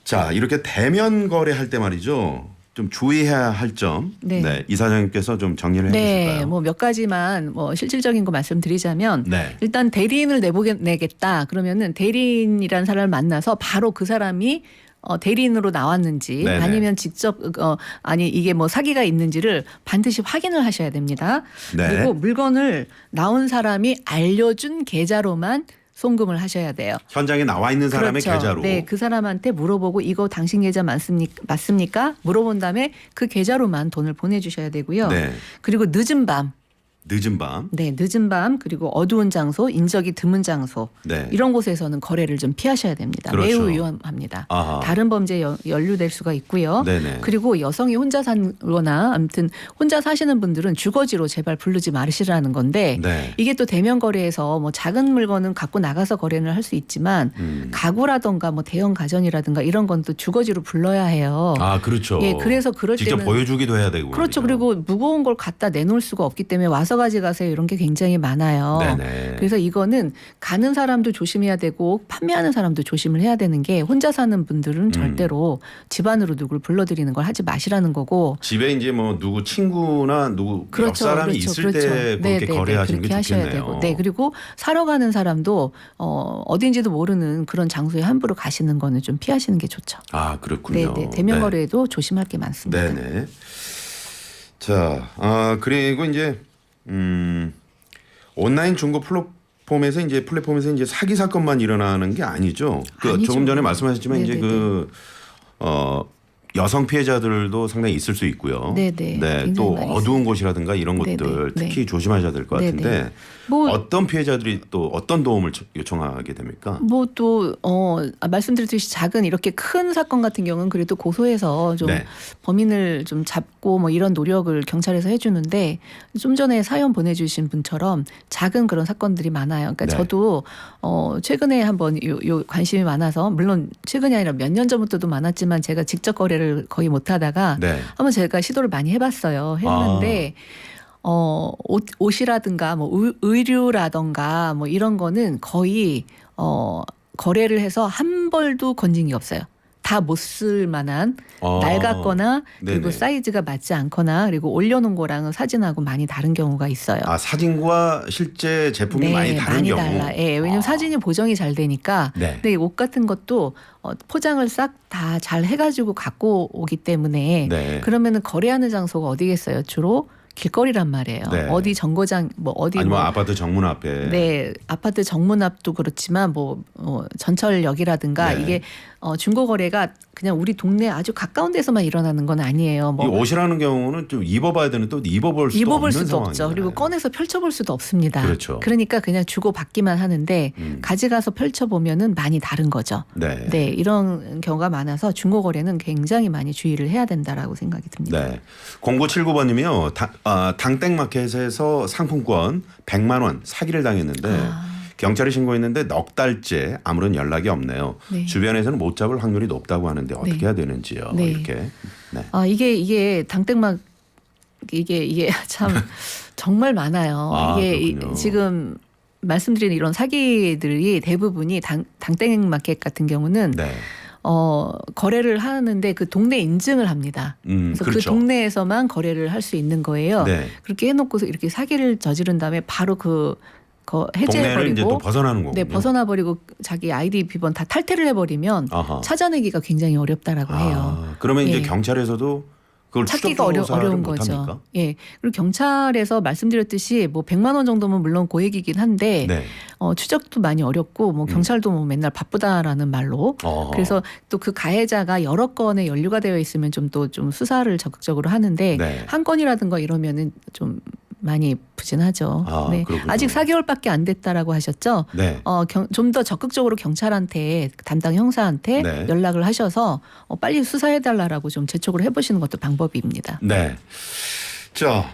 Speaker 1: 자 이렇게 대면 거래할 때 말이죠. 좀 주의해야 할 점.
Speaker 2: 네.
Speaker 1: 이사장님께서 좀 정리를
Speaker 2: 네,
Speaker 1: 해주실까요?
Speaker 2: 뭐 몇 가지만 뭐 실질적인 거 말씀드리자면
Speaker 1: 네.
Speaker 2: 일단 대리인을 내보내겠다 그러면은 대리인이라는 사람을 만나서 바로 그 사람이 대리인으로 나왔는지
Speaker 1: 네네.
Speaker 2: 아니면 직접 아니 이게 뭐 사기가 있는지를 반드시 확인을 하셔야 됩니다.
Speaker 1: 네.
Speaker 2: 그리고 물건을 나온 사람이 알려준 계좌로만 송금을 하셔야 돼요.
Speaker 1: 현장에 나와 있는 사람의
Speaker 2: 그렇죠.
Speaker 1: 계좌로.
Speaker 2: 네, 그 사람한테 물어보고 이거 당신 계좌 맞습니까? 물어본 다음에 그 계좌로만 돈을 보내주셔야 되고요.
Speaker 1: 네.
Speaker 2: 그리고 늦은 밤.
Speaker 1: 늦은 밤.
Speaker 2: 네, 늦은 밤 그리고 어두운 장소, 인적이 드문 장소
Speaker 1: 네.
Speaker 2: 이런 곳에서는 거래를 좀 피하셔야 됩니다.
Speaker 1: 그렇죠.
Speaker 2: 매우 위험합니다.
Speaker 1: 아하.
Speaker 2: 다른 범죄에 연루될 수가 있고요.
Speaker 1: 네네.
Speaker 2: 그리고 여성이 혼자 살거나 아무튼 혼자 사시는 분들은 주거지로 제발 부르지 마시라는 건데
Speaker 1: 네.
Speaker 2: 이게 또 대면 거래에서 뭐 작은 물건은 갖고 나가서 거래를 할 수 있지만 가구라던가 뭐 대형 가전이라든가 이런 건 또 주거지로 불러야 해요.
Speaker 1: 아 그렇죠.
Speaker 2: 예, 그래서 그럴
Speaker 1: 직접
Speaker 2: 때는
Speaker 1: 보여주기도 해야 되고.
Speaker 2: 그렇죠.
Speaker 1: 말이죠.
Speaker 2: 그리고 무거운 걸 갖다 내놓을 수가 없기 때문에 와서 가져가세요 이런 게 굉장히 많아요.
Speaker 1: 네네.
Speaker 2: 그래서 이거는 가는 사람도 조심해야 되고 판매하는 사람도 조심을 해야 되는 게 혼자 사는 분들은 절대로 집안으로 누굴 불러들이는 걸 하지 마시라는 거고.
Speaker 1: 집에 이제 뭐 누구 친구나 누구 옆
Speaker 2: 그렇죠,
Speaker 1: 사람이
Speaker 2: 그렇죠,
Speaker 1: 있을
Speaker 2: 그렇죠.
Speaker 1: 때 그렇게 거래하시는 게
Speaker 2: 그렇게 하셔야
Speaker 1: 좋겠네요.
Speaker 2: 되고, 네 그리고 사러 가는 사람도 어딘지도 모르는 그런 장소에 함부로 가시는 거는 좀 피하시는 게 좋죠.
Speaker 1: 아 그렇군요.
Speaker 2: 네, 대면
Speaker 1: 네.
Speaker 2: 거래에도 조심할 게 많습니다.
Speaker 1: 네네. 자, 그리고 이제 온라인 중고 플랫폼에서 이제 사기 사건만 일어나는 게 아니죠.
Speaker 2: 아니죠.
Speaker 1: 조금 전에 말씀하셨지만 이제
Speaker 2: 네네네.
Speaker 1: 여성 피해자들도 상당히 있을 수 있고요.
Speaker 2: 네네.
Speaker 1: 네,
Speaker 2: 굉장히
Speaker 1: 또
Speaker 2: 많이
Speaker 1: 어두운 곳이라든가 이런
Speaker 2: 네네.
Speaker 1: 곳들
Speaker 2: 네.
Speaker 1: 특히 조심하셔야 될 것
Speaker 2: 네네.
Speaker 1: 같은데
Speaker 2: 뭐
Speaker 1: 어떤 피해자들이 또 어떤 도움을 요청하게 됩니까?
Speaker 2: 뭐 또 말씀드렸듯이 작은 이렇게 큰 사건 같은 경우는 그래도 고소해서 좀
Speaker 1: 네.
Speaker 2: 범인을 좀 잡고 뭐 이런 노력을 경찰에서 해주는데 좀 전에 사연 보내주신 분처럼 작은 그런 사건들이 많아요. 그러니까
Speaker 1: 네.
Speaker 2: 저도 최근에 한번 요 관심이 많아서 물론 최근이 아니라 몇 년 전부터도 많았지만 제가 직접 거래를 거의 못하다가
Speaker 1: 네.
Speaker 2: 한번 제가 시도를 많이 해봤어요. 했는데. 옷이라든가 뭐 의류라든가 뭐 이런 거는 거의 거래를 해서 한 벌도 건진 게 없어요. 다 못 쓸 만한 낡았거나 그리고
Speaker 1: 네네.
Speaker 2: 사이즈가 맞지 않거나 그리고 올려놓은 거랑은 사진하고 많이 다른 경우가 있어요.
Speaker 1: 아 사진과 실제 제품이
Speaker 2: 네,
Speaker 1: 많이 다른 경우.
Speaker 2: 달라. 예, 왜냐면 사진이 보정이 잘 되니까.
Speaker 1: 네.
Speaker 2: 근데 옷 같은 것도 포장을 싹 다 잘 해가지고 갖고 오기 때문에
Speaker 1: 네.
Speaker 2: 그러면은 거래하는 장소가 어디겠어요? 주로 길거리란 말이에요.
Speaker 1: 네.
Speaker 2: 어디 정거장 뭐 어디
Speaker 1: 아니면
Speaker 2: 뭐
Speaker 1: 아파트 정문 앞에.
Speaker 2: 네, 아파트 정문 앞도 그렇지만 뭐 전철역이라든가
Speaker 1: 네.
Speaker 2: 이게 중고 거래가 그냥 우리 동네 아주 가까운 데서만 일어나는 건 아니에요.
Speaker 1: 이 옷이라는 경우는 좀 입어봐야 되는 또 입어볼 수도
Speaker 2: 입어볼
Speaker 1: 없는
Speaker 2: 수도
Speaker 1: 상황이잖아요.
Speaker 2: 없죠. 그리고 꺼내서 펼쳐볼 수도 없습니다.
Speaker 1: 그렇죠.
Speaker 2: 그러니까 그냥 주고 받기만 하는데 가져가서 펼쳐보면은 많이 다른 거죠.
Speaker 1: 네.
Speaker 2: 네, 이런 경우가 많아서 중고 거래는 굉장히 많이 주의를 해야 된다라고 생각이 듭니다.
Speaker 1: 네. 0979번님이요. 당땡마켓에서 상품권 100만 원 사기를 당했는데 경찰에 신고했는데 넉 달째 아무런 연락이 없네요.
Speaker 2: 네.
Speaker 1: 주변에서는 못 잡을 확률이 높다고 하는데 어떻게
Speaker 2: 네.
Speaker 1: 해야 되는지요?
Speaker 2: 네.
Speaker 1: 이렇게. 네.
Speaker 2: 이게 당땡막 이게 참 정말 많아요.
Speaker 1: 아,
Speaker 2: 이게
Speaker 1: 그렇군요.
Speaker 2: 지금 말씀드린 이런 사기들이 대부분이 당땡마켓 같은 경우는
Speaker 1: 네.
Speaker 2: 거래를 하는데 그 동네 인증을 합니다. 그래서 그
Speaker 1: 그렇죠.
Speaker 2: 동네에서만 거래를 할 수 있는 거예요.
Speaker 1: 네.
Speaker 2: 그렇게 해놓고서 이렇게 사기를 저지른 다음에 바로 그
Speaker 1: 동네를 이제 또
Speaker 2: 해제해버리고
Speaker 1: 벗어나는 거군요.
Speaker 2: 네, 벗어나버리고 자기 아이디 비번 다 탈퇴를 해버리면
Speaker 1: 아하.
Speaker 2: 찾아내기가 굉장히 어렵다라고 해요.
Speaker 1: 그러면 이제
Speaker 2: 예.
Speaker 1: 경찰에서도 그걸
Speaker 2: 찾기가
Speaker 1: 추적 조사를
Speaker 2: 어려운
Speaker 1: 못
Speaker 2: 거죠.
Speaker 1: 합니까?
Speaker 2: 예. 그리고 경찰에서 말씀드렸듯이 뭐 100만 원 정도면 물론 고액이긴 한데
Speaker 1: 네.
Speaker 2: 추적도 많이 어렵고 뭐 경찰도 뭐 맨날 바쁘다라는 말로 그래서 또 그 가해자가 여러 건에 연루가 되어 있으면 좀 또 좀 수사를 적극적으로 하는데
Speaker 1: 네.
Speaker 2: 한 건이라든가 이러면은 좀 많이 부진하죠. 네.
Speaker 1: 그렇군요.
Speaker 2: 아직 4개월밖에 안 됐다라고 하셨죠.
Speaker 1: 네.
Speaker 2: 좀 더 적극적으로 경찰한테 담당 형사한테
Speaker 1: 네.
Speaker 2: 연락을 하셔서 빨리 수사해달라고 좀 재촉을 해보시는 것도 방법입니다.
Speaker 1: 네. 자,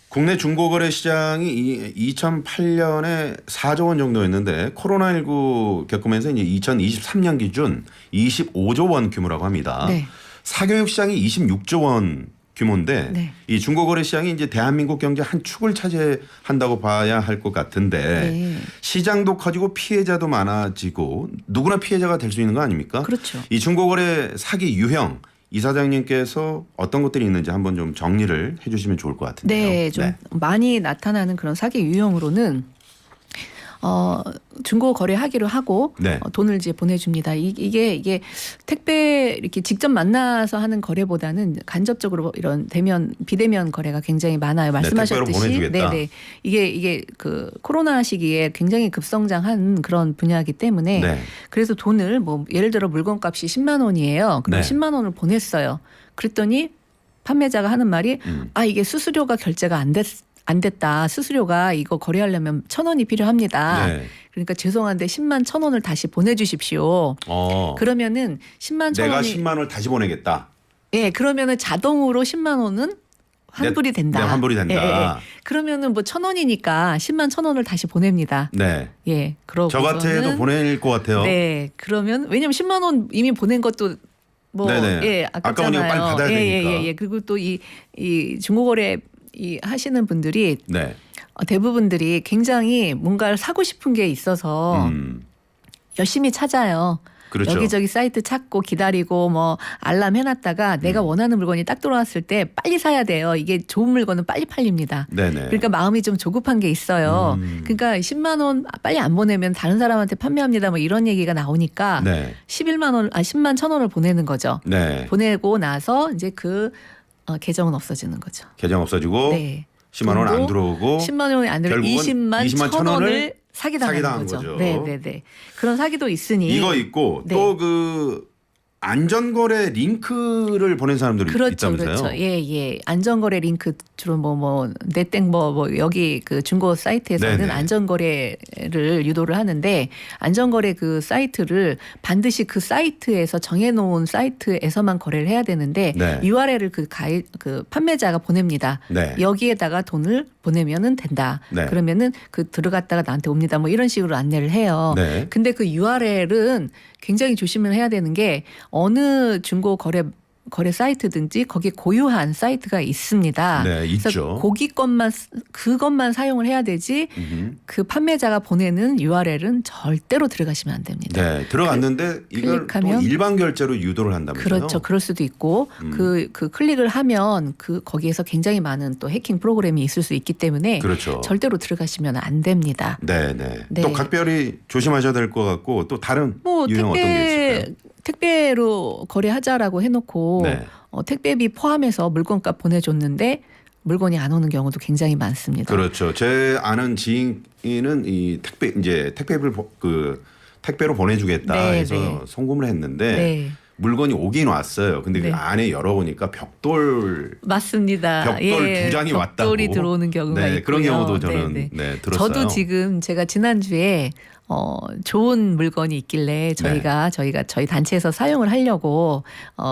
Speaker 1: 국내 중고거래 시장이 2008년에 4조 원 정도였는데 코로나19 겪으면서 이제 2023년 기준 25조 원 규모라고 합니다.
Speaker 2: 네.
Speaker 1: 사교육 시장이 26조 원 규모인데
Speaker 2: 네.
Speaker 1: 이 중고거래 시장이 이제 대한민국 경제 한 축을 차지한다고 봐야 할 것 같은데
Speaker 2: 네.
Speaker 1: 시장도 커지고 피해자도 많아지고 누구나 피해자가 될 수 있는 거 아닙니까?
Speaker 2: 그렇죠.
Speaker 1: 이 중고거래 사기 유형 이사장님께서 어떤 것들이 있는지 한번 좀 정리를 해주시면 좋을 것 같은데요.
Speaker 2: 네, 좀 많이 나타나는 그런 사기 유형으로는 중고 거래하기로 하고
Speaker 1: 네.
Speaker 2: 돈을 이제 보내줍니다. 이게 택배 이렇게 직접 만나서 하는 거래보다는 간접적으로 이런 비대면 거래가 굉장히 많아요. 말씀하셨듯이.
Speaker 1: 택배로 보내주겠다.
Speaker 2: 네네. 이게 그 코로나 시기에 굉장히 급성장한 그런 분야이기 때문에
Speaker 1: 네.
Speaker 2: 그래서 돈을 뭐 예를 들어 물건값이 10만 원이에요. 그럼
Speaker 1: 네.
Speaker 2: 10만 원을 보냈어요. 그랬더니 판매자가 하는 말이 이게 수수료가 결제가 안 됐다. 수수료가 이거 거래하려면 1,000원이 필요합니다.
Speaker 1: 네.
Speaker 2: 그러니까 죄송한데 10만 1,000원을 다시 보내주십시오. 그러면은 10만 1,000원이
Speaker 1: 내가 10만 원을 다시 보내겠다.
Speaker 2: 예, 그러면은 자동으로 10만 원은 환불이 된다.
Speaker 1: 네, 환불이 된다.
Speaker 2: 예. 그러면은 뭐 1,000원이니까 10만 1,000원을 다시 보냅니다.
Speaker 1: 네.
Speaker 2: 예, 그러고
Speaker 1: 저 같아도 보낼 것 같아요.
Speaker 2: 네, 그러면 왜냐면 10만 원 이미 보낸 것도 뭐
Speaker 1: 네네.
Speaker 2: 예, 아깝잖아요.
Speaker 1: 아까우니까 빨리 받아야 되니까.
Speaker 2: 예. 그리고 또 이 중고거래 하시는 분들이
Speaker 1: 네.
Speaker 2: 대부분들이 굉장히 뭔가를 사고 싶은 게 있어서 열심히 찾아요.
Speaker 1: 그렇죠.
Speaker 2: 여기저기 사이트 찾고 기다리고 뭐 알람 해놨다가 내가 원하는 물건이 딱 들어왔을 때 빨리 사야 돼요. 이게 좋은 물건은 빨리 팔립니다.
Speaker 1: 네네.
Speaker 2: 그러니까 마음이 좀 조급한 게 있어요. 그러니까 10만 원 빨리 안 보내면 다른 사람한테 판매합니다. 뭐 이런 얘기가 나오니까
Speaker 1: 네.
Speaker 2: 10만 1,000원을 보내는 거죠.
Speaker 1: 네.
Speaker 2: 보내고 나서 이제 그 계정은 없어지는 거죠.
Speaker 1: 계정 없어지고
Speaker 2: 네.
Speaker 1: 10만 원 안 들어오고
Speaker 2: 10만 원이 안 들어오고
Speaker 1: 결국은
Speaker 2: 20만 1,000원을
Speaker 1: 사기당한
Speaker 2: 사기당하는 거죠.
Speaker 1: 거죠.
Speaker 2: 네네네. 그런 사기도 있으니
Speaker 1: 이거 있고
Speaker 2: 네.
Speaker 1: 또 그 안전거래 링크를 보낸 사람들이 있다면서요?
Speaker 2: 그렇죠. 예. 안전거래 링크 주로 뭐 네땡 뭐 여기 그 중고 사이트에서는
Speaker 1: 네네.
Speaker 2: 안전거래를 유도를 하는데 안전거래 그 사이트를 반드시 그 사이트에서 정해놓은 사이트에서만 거래를 해야 되는데
Speaker 1: 네.
Speaker 2: URL을 그 판매자가 보냅니다.
Speaker 1: 네.
Speaker 2: 여기에다가 돈을 보내면은 된다.
Speaker 1: 네.
Speaker 2: 그러면은 그 들어갔다가 나한테 옵니다. 뭐 이런 식으로 안내를 해요.
Speaker 1: 네.
Speaker 2: 근데 그 URL은 굉장히 조심을 해야 되는 게 어느 중고 거래 사이트든지 거기에 고유한 사이트가 있습니다.
Speaker 1: 네,
Speaker 2: 그래서
Speaker 1: 있죠.
Speaker 2: 그것만 사용을 해야 되지 그 판매자가 보내는 URL은 절대로 들어가시면 안 됩니다.
Speaker 1: 네, 들어갔는데 이걸 또
Speaker 2: 클릭하면
Speaker 1: 일반 결제로 유도를 한다면서요?
Speaker 2: 그렇죠. 그럴 수도 있고 그 클릭을 하면 거기에서 굉장히 많은 또 해킹 프로그램이 있을 수 있기 때문에
Speaker 1: 그렇죠.
Speaker 2: 절대로 들어가시면 안 됩니다.
Speaker 1: 네.
Speaker 2: 네.
Speaker 1: 또 각별히 조심하셔야 될 것 같고 또 다른
Speaker 2: 뭐
Speaker 1: 유형 어떤 게 있을까요?
Speaker 2: 택배로 거래하자라고 해놓고
Speaker 1: 네.
Speaker 2: 택배비 포함해서 물건값 보내줬는데 물건이 안 오는 경우도 굉장히 많습니다.
Speaker 1: 그렇죠. 제 아는 지인은 이 택배를 택배로 보내주겠다
Speaker 2: 네,
Speaker 1: 해서
Speaker 2: 네.
Speaker 1: 송금을 했는데
Speaker 2: 네.
Speaker 1: 물건이 오긴 왔어요. 근데
Speaker 2: 네.
Speaker 1: 그 안에 열어보니까 벽돌
Speaker 2: 맞습니다.
Speaker 1: 두 장이 왔다고.
Speaker 2: 벽돌이 들어오는 경우가 있고요.
Speaker 1: 그런 경우도 저는
Speaker 2: 네.
Speaker 1: 들었어요.
Speaker 2: 저도 지금 제가 지난주에 좋은 물건이 있길래 저희 단체에서 사용을 하려고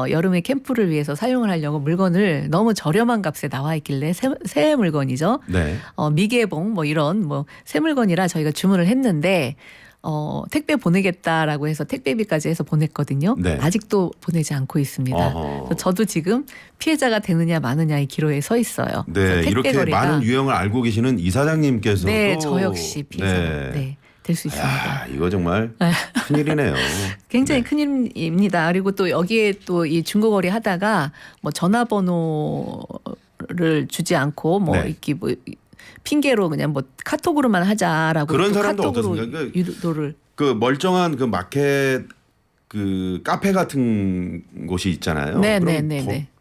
Speaker 2: 여름에 캠프를 위해서 사용을 하려고 물건을 너무 저렴한 값에 나와 있길래 새 물건이죠.
Speaker 1: 네.
Speaker 2: 미개봉 뭐 이런 새 물건이라 저희가 주문을 했는데 택배 보내겠다라고 해서 택배비까지 해서 보냈거든요.
Speaker 1: 네.
Speaker 2: 아직도 보내지 않고 있습니다. 그래서 저도 지금 피해자가 되느냐 마느냐의 기로에 서 있어요.
Speaker 1: 네, 이렇게 많은 유형을 알고 계시는 이사장님께서도
Speaker 2: 네, 저 역시 피해자 될 수 있습니다.
Speaker 1: 이거 정말 큰일이네요.
Speaker 2: 굉장히 큰일입니다. 그리고 또 여기에 또 이 중고거래 하다가 뭐 전화번호를 주지 않고 이렇게 핑계로 그냥 카톡으로만 하자라고
Speaker 1: 그런 사람도
Speaker 2: 카톡으로
Speaker 1: 어떻습니까?
Speaker 2: 유도를
Speaker 1: 그 멀쩡한 마켓 카페 같은 곳이 있잖아요.
Speaker 2: 네.
Speaker 1: 그럼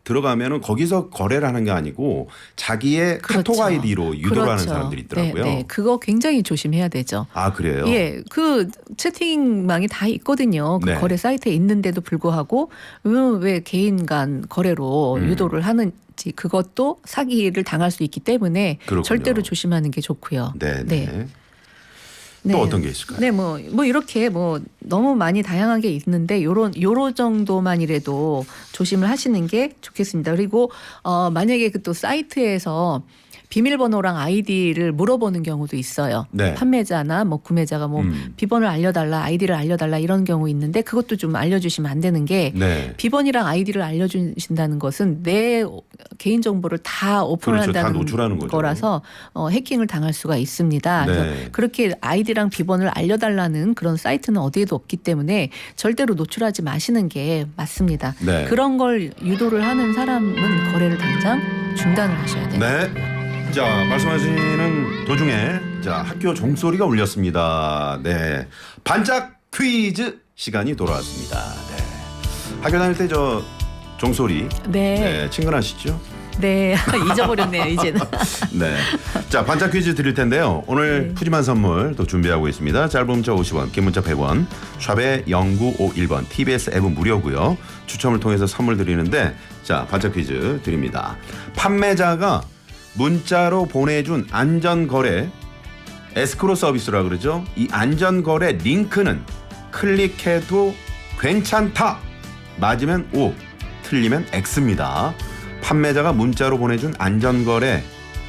Speaker 1: 들어가면은 거기서 거래를 하는 게 아니고 자기의
Speaker 2: 그렇죠.
Speaker 1: 카톡 아이디로 유도를 하는
Speaker 2: 그렇죠.
Speaker 1: 사람들이 있더라고요.
Speaker 2: 네, 네. 그거 굉장히 조심해야 되죠.
Speaker 1: 아, 그래요?
Speaker 2: 예, 그 채팅망이 다 있거든요. 그
Speaker 1: 네.
Speaker 2: 거래 사이트에 있는데도 불구하고 왜 개인 간 거래로 유도를 하는지 그것도 사기를 당할 수 있기 때문에
Speaker 1: 그렇군요.
Speaker 2: 절대로 조심하는 게 좋고요.
Speaker 1: 네,
Speaker 2: 네.
Speaker 1: 네.
Speaker 2: 네.
Speaker 1: 또 어떤 게 있을까요?
Speaker 2: 네, 뭐 이렇게 뭐 너무 많이 다양한 게 있는데 요런 정도만이라도 조심을 하시는 게 좋겠습니다. 그리고 만약에 그 또 사이트에서 비밀번호랑 아이디를 물어보는 경우도 있어요.
Speaker 1: 네.
Speaker 2: 판매자나 뭐 구매자가 뭐 비번을 알려달라, 아이디를 알려달라 이런 경우 있는데 그것도 좀 알려주시면 안 되는 게
Speaker 1: 네.
Speaker 2: 비번이랑 아이디를 알려주신다는 것은 내 개인 정보를 다 오픈을
Speaker 1: 그렇죠. 다
Speaker 2: 한다는
Speaker 1: 노출하는 거죠.
Speaker 2: 거라서 해킹을 당할 수가 있습니다.
Speaker 1: 네.
Speaker 2: 그래서 그렇게 아이디랑 비번을 알려달라는 그런 사이트는 어디에도 없기 때문에 절대로 노출하지 마시는 게 맞습니다.
Speaker 1: 네.
Speaker 2: 그런 걸 유도를 하는 사람은 거래를 당장 중단을 하셔야 돼요.
Speaker 1: 네. 자, 말씀하시는 도중에 자, 학교 종소리가 울렸습니다. 네. 반짝 퀴즈 시간이 돌아왔습니다. 네. 학교 다닐 때 저 종소리 네, 친근하시죠?
Speaker 2: 네. 잊어버렸네요, 이제는.
Speaker 1: 네. 자, 반짝 퀴즈 드릴 텐데요. 오늘
Speaker 2: 네.
Speaker 1: 푸짐한 선물 또 준비하고 있습니다. 짧은 문자 50원, 긴 문자 100원, 샵에 0951번, TBS 앱은 무료고요. 추첨을 통해서 선물 드리는데 자, 반짝 퀴즈 드립니다. 판매자가 문자로 보내준 안전거래 에스크로 서비스라 그러죠. 이 안전거래 링크는 클릭해도 괜찮다. 맞으면 O, 틀리면 X입니다. 판매자가 문자로 보내준 안전거래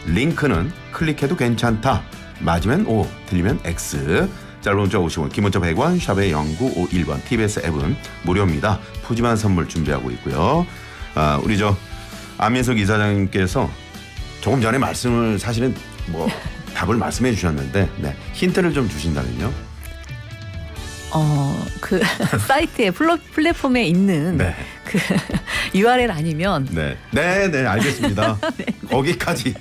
Speaker 1: 링크는 클릭해도 괜찮다. 맞으면 O, 틀리면 X. 짧은 문자 50원, 긴 문자 100원, 샵에 0951번, TBS 앱은 무료입니다. 푸짐한 선물 준비하고 있고요. 우리 저 안민석 이사장님께서 조금 전에 말씀을 사실은 뭐 답을 말씀해 주셨는데 네, 힌트를 좀 주신다면요.
Speaker 2: 그 사이트에 플랫폼에 있는
Speaker 1: 네.
Speaker 2: 그 URL 아니면
Speaker 1: 네, 알겠습니다.
Speaker 2: 네.
Speaker 1: 거기까지.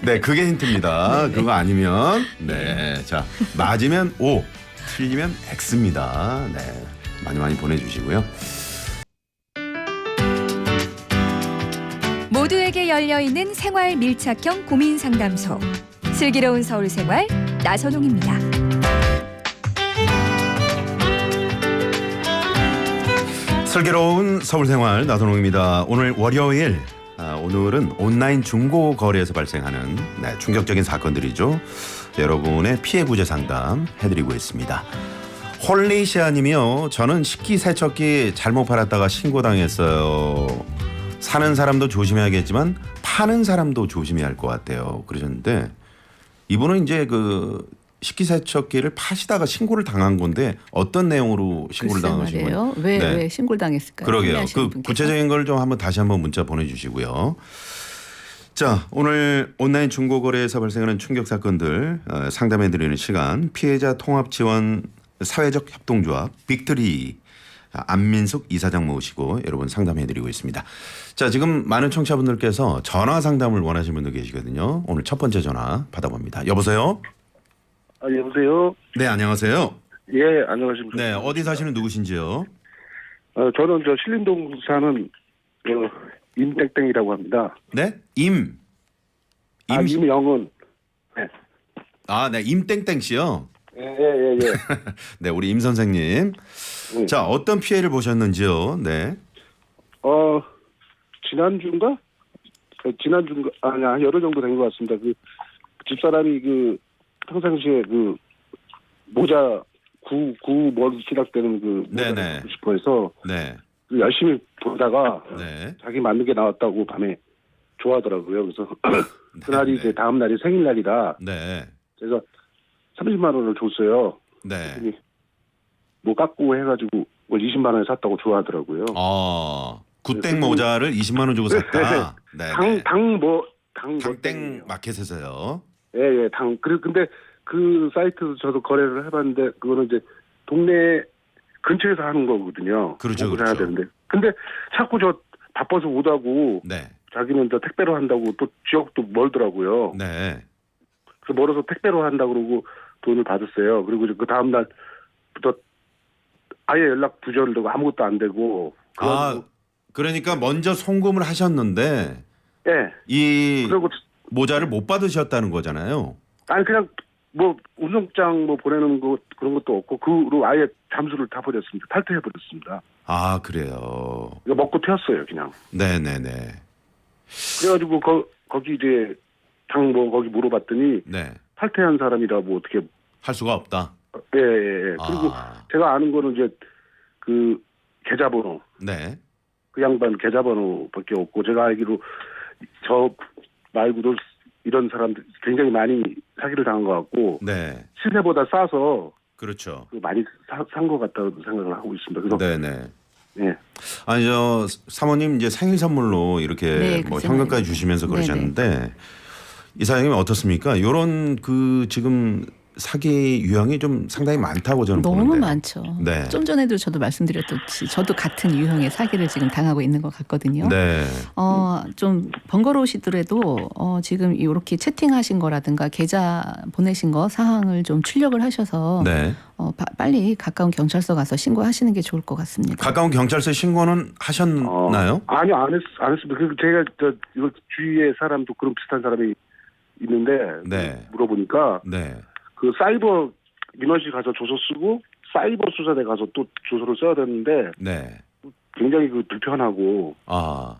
Speaker 1: 네, 그게 힌트입니다.
Speaker 2: 네.
Speaker 1: 그거 아니면 네, 자 맞으면 O, 틀리면 X입니다. 네, 많이 보내주시고요.
Speaker 3: 모두에게 열려있는 생활 밀착형 고민 상담소 슬기로운 서울생활 나선홍입니다.
Speaker 1: 슬기로운 서울생활 나선홍입니다. 오늘 월요일 오늘은 온라인 중고 거래에서 발생하는 충격적인 사건들이죠. 여러분의 피해 구제 상담 해드리고 있습니다. 홀리시아님이요. 저는 식기세척기 잘못 팔았다가 신고당했어요. 사는 사람도 조심해야겠지만 파는 사람도 조심해야 할 것 같아요. 그러셨는데 이분은 이제 그 식기세척기를 파시다가 신고를 당한 건데 어떤 내용으로 신고를 당하신 거예요?
Speaker 2: 왜 신고를 당했을까요?
Speaker 1: 그러게요.
Speaker 2: 판매하시는
Speaker 1: 그
Speaker 2: 분께서?
Speaker 1: 구체적인 걸 좀 다시 한번 문자 보내주시고요. 자, 오늘 온라인 중고거래에서 발생하는 충격 사건들 상담해드리는 시간 피해자 통합지원 사회적 협동조합 빅트리 안민숙 이사장 모시고 여러분 상담해드리고 있습니다. 자, 지금 많은 청취자분들께서 전화 상담을 원하시는 분들 계시거든요. 오늘 첫 번째 전화 받아봅니다. 여보세요?
Speaker 4: 여보세요?
Speaker 1: 네, 안녕하세요.
Speaker 4: 예, 안녕하십니까.
Speaker 1: 네, 어디 사시는 누구신지요?
Speaker 4: 저는 신림동 사는 임땡땡이라고 합니다.
Speaker 1: 네?
Speaker 4: 임영은. 네.
Speaker 1: 네, 임땡땡 씨요.
Speaker 4: 예.
Speaker 1: 네, 우리 임 선생님.
Speaker 4: 네.
Speaker 1: 자, 어떤 피해를 보셨는지요? 네.
Speaker 4: 지난주인가? 아니야, 열흘 정도 된 것 같습니다. 그 집사람이 평상시에 모자 머리 시작되는 모자
Speaker 1: 네네.
Speaker 4: 갖고 싶어 해서
Speaker 1: 네.
Speaker 4: 열심히 보다가
Speaker 1: 네.
Speaker 4: 자기 맞는 게 나왔다고 밤에 좋아하더라고요. 그래서 그날이
Speaker 1: 네.
Speaker 4: 이제 다음 날이 생일날이라
Speaker 1: 네.
Speaker 4: 그래서 30만 원을 줬어요.
Speaker 1: 네.
Speaker 4: 뭐 깎고 해가지고 20만 원에 샀다고 좋아하더라고요.
Speaker 1: 굿땡 모자를 20만 원 주고 샀다. 네. 당땡 마켓에서요.
Speaker 4: 예. 근데 그 사이트 저도 거래를 해봤는데 그거는 이제 동네 근처에서 하는 거거든요.
Speaker 1: 그렇죠.
Speaker 4: 해야 되는데. 근데 자꾸 저 바빠서 못하고
Speaker 1: 네.
Speaker 4: 자기는 저 택배로 한다고 또 지역도 멀더라고요.
Speaker 1: 네.
Speaker 4: 그래서 멀어서 택배로 한다 그러고 돈을 받았어요. 그리고 그 다음 날부터 아예 연락 두절되고 아무것도 안 되고.
Speaker 1: 그러니까 먼저 송금을 하셨는데
Speaker 4: 예.
Speaker 1: 이
Speaker 4: 그리고
Speaker 1: 모자를 못 받으셨다는 거잖아요.
Speaker 4: 아니 그냥 뭐 운송장 뭐 보내는 거 그런 것도 없고 그로 아예 잠수를 다 버렸습니다. 탈퇴해 버렸습니다.
Speaker 1: 아 그래요.
Speaker 4: 이거 먹고 튀었어요 그냥.
Speaker 1: 네네네.
Speaker 4: 그래가지고 거기 이제 당 뭐 거기 물어봤더니
Speaker 1: 네.
Speaker 4: 탈퇴한 사람이라 뭐 어떻게
Speaker 1: 할 수가 없다.
Speaker 4: 예. 그리고
Speaker 1: 아.
Speaker 4: 제가 아는 거는 이제 그 계좌번호
Speaker 1: 네.
Speaker 4: 그 양반 계좌번호밖에 없고 제가 알기로 저 말고도 이런 사람들 굉장히 많이 사기를 당한 것 같고
Speaker 1: 네.
Speaker 4: 시세보다 싸서
Speaker 1: 그렇죠.
Speaker 4: 많이 산 것 같다고 생각을 하고 있습니다. 그래서
Speaker 1: 네네.
Speaker 4: 예.
Speaker 1: 아니 저 사모님 이제 생일 선물로 이렇게
Speaker 2: 네,
Speaker 1: 뭐
Speaker 2: 글쎄
Speaker 1: 현금까지
Speaker 2: 말입니다.
Speaker 1: 주시면서 그러셨는데 이사장님 어떻습니까? 이런 그 지금 사기 유형이 좀 상당히 많다고 저는
Speaker 2: 너무
Speaker 1: 보는데.
Speaker 2: 많죠.
Speaker 1: 네.
Speaker 2: 좀 전에도 저도 말씀드렸듯이 저도 같은 유형의 사기를 지금 당하고 있는 것 같거든요.
Speaker 1: 네.
Speaker 2: 좀 번거로우시더라도 지금 이렇게 채팅하신 거라든가 계좌 보내신 거 사항을 좀 출력을 하셔서
Speaker 1: 네.
Speaker 2: 빨리 가까운 경찰서 가서 신고하시는 게 좋을 것 같습니다.
Speaker 1: 가까운 경찰서 신고는 하셨나요?
Speaker 4: 아니요 안 했습니다. 그리고 제가 이거 주위에 사람도 그런 비슷한 사람이 있는데
Speaker 1: 네.
Speaker 4: 물어보니까
Speaker 1: 네.
Speaker 4: 그 사이버 민원실 가서 조서 쓰고 사이버 수사대 가서 또 조서를 써야 되는데
Speaker 1: 네.
Speaker 4: 굉장히 그 불편하고
Speaker 1: 아.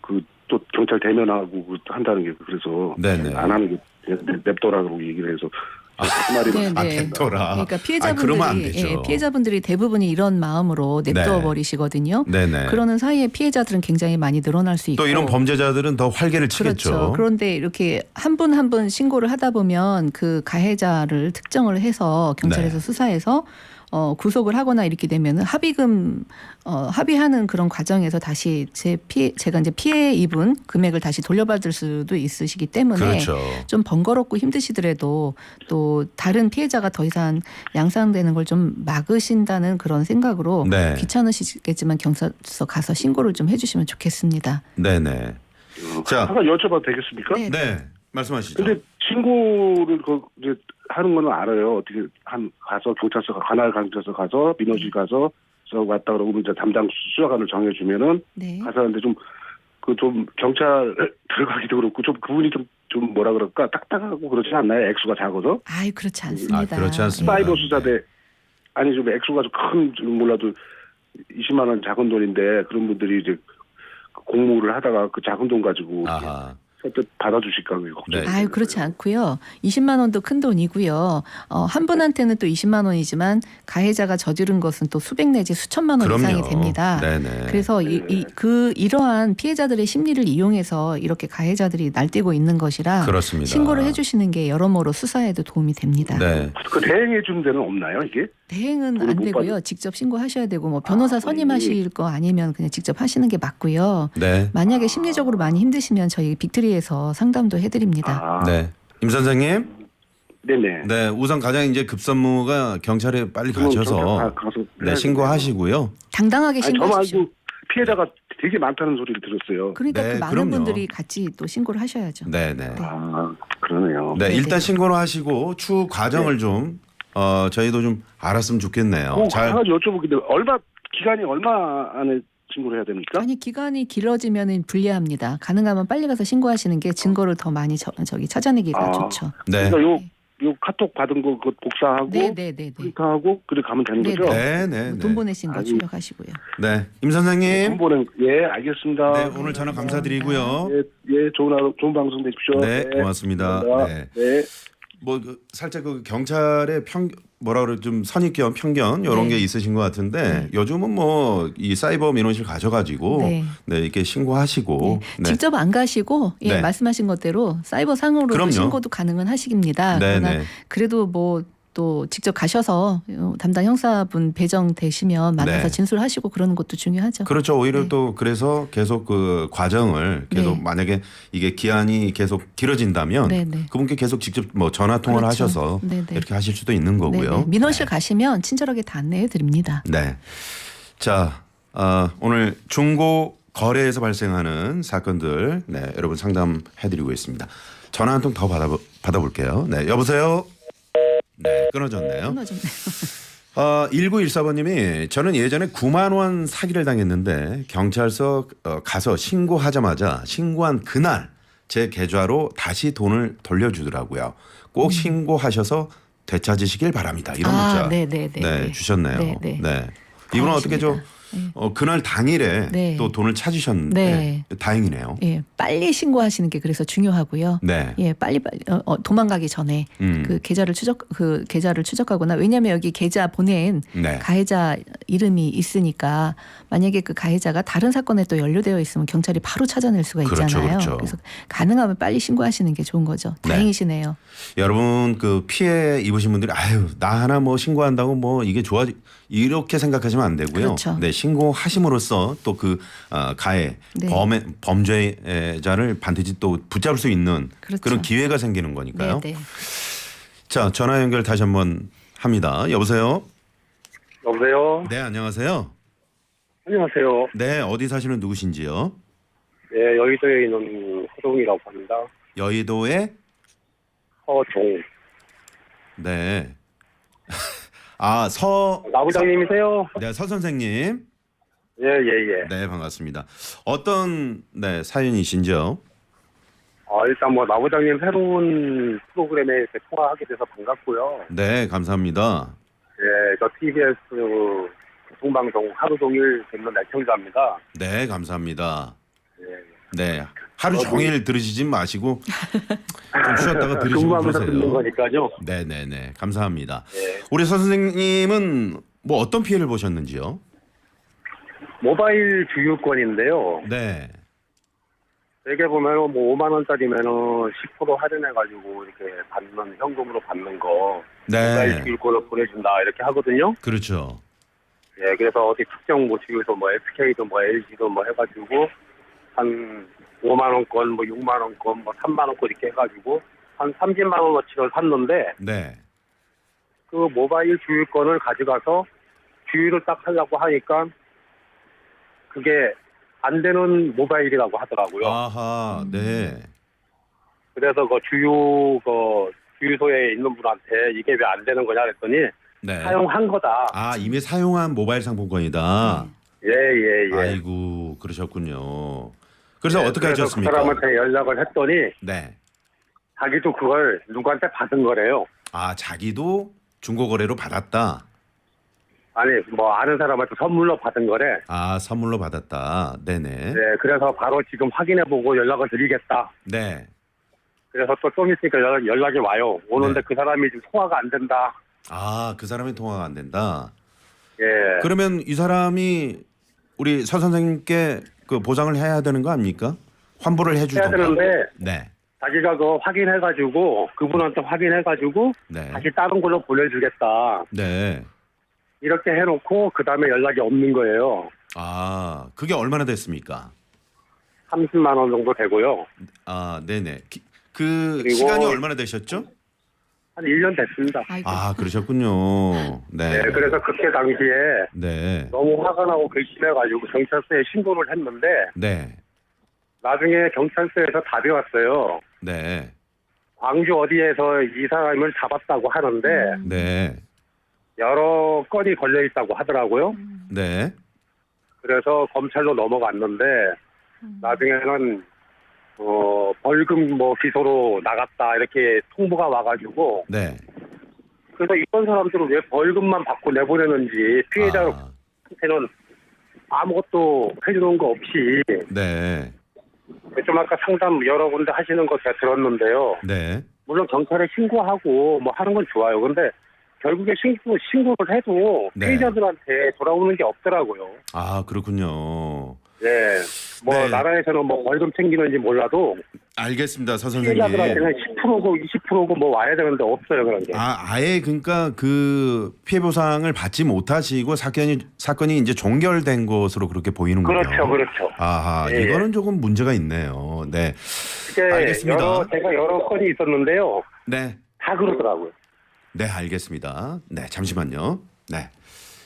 Speaker 4: 그 또 경찰 대면하고 한다는 게 그래서
Speaker 1: 네네.
Speaker 4: 안 하는 게 그냥 냅둬라고 얘기를 해서 그 말이
Speaker 2: 네,
Speaker 1: 아,
Speaker 2: 네.
Speaker 1: 냅둬라.
Speaker 2: 그러니까
Speaker 1: 아니, 그러면 안
Speaker 2: 피해자분들이
Speaker 1: 되죠.
Speaker 2: 피해자분들이 대부분이 이런 마음으로 냅둬 버리시거든요.
Speaker 1: 네네.
Speaker 2: 그러는 사이에 피해자들은 굉장히 많이 늘어날 수 있고
Speaker 1: 또 이런 범죄자들은 더 활개를 치겠죠.
Speaker 2: 그렇죠. 그런데 이렇게 한 분 한 분 신고를 하다 보면 그 가해자를 특정을 해서 경찰에서
Speaker 1: 네.
Speaker 2: 수사해서 구속을 하거나 이렇게 되면은 합의금 합의하는 그런 과정에서 다시 제가 이제 피해 입은 금액을 다시 돌려받을 수도 있으시기 때문에
Speaker 1: 그렇죠.
Speaker 2: 좀 번거롭고 힘드시더라도 또 다른 피해자가 더 이상 양상되는 걸 좀 막으신다는 그런 생각으로
Speaker 1: 네.
Speaker 2: 귀찮으시겠지만 경찰서 가서 신고를 좀 해주시면 좋겠습니다.
Speaker 1: 네네. 자,
Speaker 4: 잠깐 여쭤봐도 되겠습니까?
Speaker 2: 네.
Speaker 1: 네. 말씀하시죠.
Speaker 4: 근데 신고를 이제 하는 거는 알아요. 어떻게 가서 경찰서 관할 경찰서 가서 민원실 가서 왔다 그러고 이제 담당 수사관을 정해주면은
Speaker 2: 네.
Speaker 4: 가서 하는데 좀 경찰 들어가기도 그렇고 좀 그분이 좀 뭐라 그럴까 딱딱하고 그렇지 않나요? 액수가 작아서
Speaker 2: 아이 그렇지 않습니다.
Speaker 1: 아, 그렇지 않습니다.
Speaker 4: 사이버 수사대 아니 좀 액수가 좀 큰 몰라도 20만 원 작은 돈인데 그런 분들이 이제 공모를 하다가 그 작은 돈 가지고
Speaker 1: 아하.
Speaker 4: 또 받아주실까 그게 걱정.
Speaker 1: 네.
Speaker 2: 아유 그렇지 않고요. 20만 원도 큰 돈이고요. 한 분한테는 또 20만 원이지만 가해자가 저지른 것은 또 수백 내지 수천만 원
Speaker 1: 그럼요.
Speaker 2: 이상이 됩니다.
Speaker 1: 네네.
Speaker 2: 그래서 이러한 피해자들의 심리를 이용해서 이렇게 가해자들이 날뛰고 있는 것이라
Speaker 1: 그렇습니다.
Speaker 2: 신고를 해주시는 게 여러모로 수사에도 도움이 됩니다.
Speaker 1: 네.
Speaker 4: 그 대행해 주는 데는 없나요 이게?
Speaker 2: 대행은
Speaker 4: 돈을
Speaker 2: 안
Speaker 4: 못
Speaker 2: 되고요. 직접 신고하셔야 되고 뭐 변호사 선임하실 거 아니면 그냥 직접 하시는 게 맞고요.
Speaker 1: 네.
Speaker 2: 만약에 심리적으로 많이 힘드시면 저희 빅트리에서 상담도 해드립니다.
Speaker 1: 네. 임 선생님.
Speaker 4: 네네.
Speaker 1: 네. 우선 가장 이제 급선무가 경찰에 빨리 가셔서
Speaker 4: 가서
Speaker 1: 네, 신고하시고요.
Speaker 2: 당당하게
Speaker 4: 아니, 저
Speaker 2: 신고하십시오.
Speaker 4: 말고 피해자가 되게 많다는 소리를 들었어요.
Speaker 2: 그러니까
Speaker 1: 네,
Speaker 2: 그 많은
Speaker 1: 그럼요.
Speaker 2: 분들이 같이 또 신고를 하셔야죠.
Speaker 1: 네네.
Speaker 4: 아 그러네요.
Speaker 1: 네,
Speaker 2: 네,
Speaker 1: 일단
Speaker 2: 네.
Speaker 1: 신고를 하시고 추후 과정을 좀 저희도 좀 알았으면 좋겠네요.
Speaker 4: 한 가지 여쭤보긴데 기간이 얼마 안에 신고를 해야 됩니까?
Speaker 2: 아니 기간이 길어지면 불리합니다. 가능하면 빨리 가서 신고하시는 게 증거를 더 많이 찾아내기가 좋죠.
Speaker 1: 네.
Speaker 4: 그러니까 요 카톡 받은 거 그거 복사하고
Speaker 2: 네네네네.
Speaker 4: 프린트하고 그래 가면 되는
Speaker 2: 네,
Speaker 4: 거죠?
Speaker 1: 네, 네,
Speaker 2: 돈
Speaker 1: 네.
Speaker 2: 보내신 거
Speaker 4: 아니.
Speaker 2: 출력하시고요.
Speaker 1: 네. 임 선생님.
Speaker 4: 돈 보낸 예 알겠습니다.
Speaker 1: 네, 오늘 전화 감사드리고요.
Speaker 4: 예 좋은 방송 되십시오.
Speaker 1: 네, 고맙습니다.
Speaker 4: 감사합니다.
Speaker 1: 네.
Speaker 4: 네.
Speaker 1: 뭐 살짝 그 경찰의 뭐라 그래 좀 선입견 편견 이런
Speaker 2: 네.
Speaker 1: 게 있으신 것 같은데 요즘은 뭐 이 사이버 민원실 가셔가지고
Speaker 2: 네.
Speaker 1: 네, 이렇게 신고하시고 네.
Speaker 2: 직접 안 가시고
Speaker 1: 네.
Speaker 2: 말씀하신 것대로 사이버 상으로
Speaker 1: 그럼요.
Speaker 2: 신고도 가능은 하시깁니다.
Speaker 1: 네,
Speaker 2: 그러나
Speaker 1: 네.
Speaker 2: 그래도 뭐 또 직접 가셔서 담당 형사분 배정되시면 만나서
Speaker 1: 네.
Speaker 2: 진술하시고 그러는 것도 중요하죠.
Speaker 1: 그렇죠. 오히려
Speaker 2: 네.
Speaker 1: 또 그래서 계속 그 과정을 계속
Speaker 2: 네.
Speaker 1: 만약에 이게 기한이 계속 길어진다면
Speaker 2: 네, 네.
Speaker 1: 그분께 계속 직접 뭐 전화 통화를
Speaker 2: 그렇죠.
Speaker 1: 하셔서
Speaker 2: 네, 네.
Speaker 1: 이렇게 하실 수도 있는 거고요.
Speaker 2: 네네. 민원실 가시면 친절하게 다 안내해 드립니다.
Speaker 1: 네. 자, 오늘 중고 거래에서 발생하는 사건들 여러분 상담해드리고 있습니다. 전화 한 통 더 받아볼게요. 네, 여보세요. 네, 끊어졌네요.
Speaker 2: 끊어졌네요.
Speaker 1: 1914번님이 저는 예전에 9만 원 사기를 당했는데 경찰서 가서 신고하자마자 신고한 그날 제 계좌로 다시 돈을 돌려주더라고요. 꼭 신고하셔서 되찾으시길 바랍니다. 이런 문자
Speaker 2: 네네네.
Speaker 1: 주셨네요.
Speaker 2: 네.
Speaker 1: 네. 이분은 어떻게 좀 그날 당일에
Speaker 2: 네.
Speaker 1: 또 돈을 찾으셨는데
Speaker 2: 네.
Speaker 1: 다행이네요.
Speaker 2: 예, 빨리 신고하시는 게 그래서 중요하고요.
Speaker 1: 네.
Speaker 2: 예, 빨리 도망가기 전에 그 계좌를 추적하거나 왜냐하면 여기 계좌 보낸
Speaker 1: 네.
Speaker 2: 가해자 이름이 있으니까 만약에 그 가해자가 다른 사건에 또 연루되어 있으면 경찰이 바로 찾아낼 수가
Speaker 1: 그렇죠,
Speaker 2: 있잖아요.
Speaker 1: 그렇죠.
Speaker 2: 그래서 가능하면 빨리 신고하시는 게 좋은 거죠.
Speaker 1: 네.
Speaker 2: 다행이시네요.
Speaker 1: 여러분 그 피해 입으신 분들이 아유 나 하나 뭐 신고한다고 뭐 이게 좋아 이렇게 생각하시면 안 되고요.
Speaker 2: 그렇죠.
Speaker 1: 네, 신고하심으로써 또 그 가해
Speaker 2: 네.
Speaker 1: 범죄자를 반드시 또 붙잡을 수 있는
Speaker 2: 그렇죠.
Speaker 1: 그런 기회가 생기는 거니까요.
Speaker 2: 네.
Speaker 1: 자 전화 연결 다시 한번 합니다. 여보세요.
Speaker 5: 여보세요?
Speaker 1: 네 안녕하세요.
Speaker 5: 안녕하세요.
Speaker 1: 네 어디 사시는 누구신지요?
Speaker 5: 네, 여의도에 있는 허동이라고 합니다.
Speaker 1: 여의도의
Speaker 5: 허종.
Speaker 1: 네.
Speaker 5: 나부장님이세요?
Speaker 1: 네, 서 선생님.
Speaker 5: 예, 예, 예.
Speaker 1: 네, 반갑습니다. 어떤 네, 사연이신지요?
Speaker 5: 일단 뭐 나부장님 새로운 프로그램에 이렇게 통화하게 돼서 반갑고요.
Speaker 1: 네, 감사합니다.
Speaker 5: 예, 저 TBS 교통방송 하루 종일 듣는 애청자입니다.
Speaker 1: 네, 감사합니다.
Speaker 5: 예.
Speaker 1: 네, 하루 종일 들으시지 마시고 좀 쉬었다가 들으시고
Speaker 5: 근무하면서 듣는
Speaker 1: 그러세요.
Speaker 5: 거니까요.
Speaker 1: 네, 네, 네, 감사합니다.
Speaker 5: 예.
Speaker 1: 우리 서 선생님은 뭐 어떤 피해를 보셨는지요?
Speaker 5: 모바일 주유권인데요.
Speaker 1: 네,
Speaker 5: 되게 보면 뭐 5만 원짜리면은 10% 할인해가지고 이렇게 받는 현금으로 받는 거. 모바일
Speaker 1: 네,
Speaker 5: 주유권을 보내준다 이렇게 하거든요.
Speaker 1: 그렇죠.
Speaker 5: 예, 그래서 어디 특정 뭐 주유소 뭐 SK도 뭐 LG도 뭐 해가지고 한 5만 원권, 뭐 6만 원권, 뭐 3만 원권 이렇게 해가지고 한 30만 원어치를 샀는데
Speaker 1: 네,
Speaker 5: 그 모바일 주유권을 가져가서 주유를 딱 하려고 하니까 그게 안 되는 모바일이라고 하더라고요.
Speaker 1: 아하, 네,
Speaker 5: 그래서 그 주유소에 있는 분한테 이게 왜 안 되는 거냐 그랬더니
Speaker 1: 네.
Speaker 5: 사용한 거다.
Speaker 1: 아 이미 사용한 모바일 상품권이다.
Speaker 5: 예, 예, 예.
Speaker 1: 아이고 그러셨군요. 그래서
Speaker 5: 네,
Speaker 1: 어떻게
Speaker 5: 그래서
Speaker 1: 하셨습니까?
Speaker 5: 그 사람한테 연락을 했더니
Speaker 1: 네.
Speaker 5: 자기도 그걸 누구한테 받은 거래요.
Speaker 1: 아 자기도 중고거래로 받았다.
Speaker 5: 아니 뭐 아는 사람한테 선물로 받은 거래.
Speaker 1: 아 선물로 받았다. 네네.
Speaker 5: 네, 그래서 바로 지금 확인해보고 연락을 드리겠다.
Speaker 1: 네.
Speaker 5: 그래서 또 좀 있으니까 연락이 와요. 오는데
Speaker 1: 네.
Speaker 5: 그 사람이 지금 소화가 안 된다.
Speaker 1: 아 그 사람의 통화가 안 된다.
Speaker 5: 예.
Speaker 1: 그러면 이 사람이 우리 서 선생님께 그 보상을 해야 되는 거 아닙니까? 환불을
Speaker 5: 해야
Speaker 1: 해주던가.
Speaker 5: 되는데
Speaker 1: 네.
Speaker 5: 자기가 그거 확인해가지고 그분한테 확인해가지고
Speaker 1: 네.
Speaker 5: 다시 다른 걸로 보내주겠다.
Speaker 1: 네.
Speaker 5: 이렇게 해놓고 그 다음에 연락이 없는 거예요.
Speaker 1: 아 그게 얼마나 됐습니까?
Speaker 5: 30만 원 정도 되고요.
Speaker 1: 아 네네. 그
Speaker 5: 그리고-
Speaker 1: 시간이 얼마나 되셨죠?
Speaker 5: 한 1년 됐습니다.
Speaker 2: 아이고.
Speaker 1: 아 그러셨군요. 네.
Speaker 5: 네, 그래서 그때 당시에
Speaker 1: 네.
Speaker 5: 너무 화가 나고 괘씸해가지고 경찰서에 신고를 했는데
Speaker 1: 네.
Speaker 5: 나중에 경찰서에서 답이 왔어요.
Speaker 1: 네.
Speaker 5: 광주 어디에서 이 사람을 잡았다고 하는데
Speaker 1: 네.
Speaker 5: 여러 건이 걸려 있다고 하더라고요.
Speaker 1: 네.
Speaker 5: 그래서 검찰로 넘어갔는데 나중에는 벌금 뭐 기소로 나갔다 이렇게 통보가 와가지고
Speaker 1: 네.
Speaker 5: 그래서 이런 사람들은 왜 벌금만 받고 내보내는지 피해자한테는 아무것도 해주는 거 없이
Speaker 1: 네.
Speaker 5: 좀 아까 상담 여러 군데 하시는 거 제가 들었는데요.
Speaker 1: 네.
Speaker 5: 물론 경찰에 신고하고 뭐 하는 건 좋아요. 근데 결국에 신고를 해도
Speaker 1: 네.
Speaker 5: 피해자들한테 돌아오는 게 없더라고요.
Speaker 1: 아 그렇군요.
Speaker 5: 네. 뭐
Speaker 1: 네.
Speaker 5: 나라에서는 뭐 벌금 챙기는지 몰라도
Speaker 1: 알겠습니다, 서 선생님.
Speaker 5: 피해자들한테는 10%고 20%고 뭐 와야 되는데 없어요 그런 게.
Speaker 1: 아예 그러니까 그 피해 보상을 받지 못하시고 사건이 이제 종결된 것으로 그렇게 보이는군요.
Speaker 5: 그렇죠, 그렇죠.
Speaker 1: 아하,
Speaker 5: 예,
Speaker 1: 이거는 조금 문제가 있네요. 네.
Speaker 5: 그게
Speaker 1: 알겠습니다.
Speaker 5: 제가 여러 건이 있었는데요.
Speaker 1: 네.
Speaker 5: 다 그러더라고요.
Speaker 1: 네, 알겠습니다. 네, 잠시만요. 네.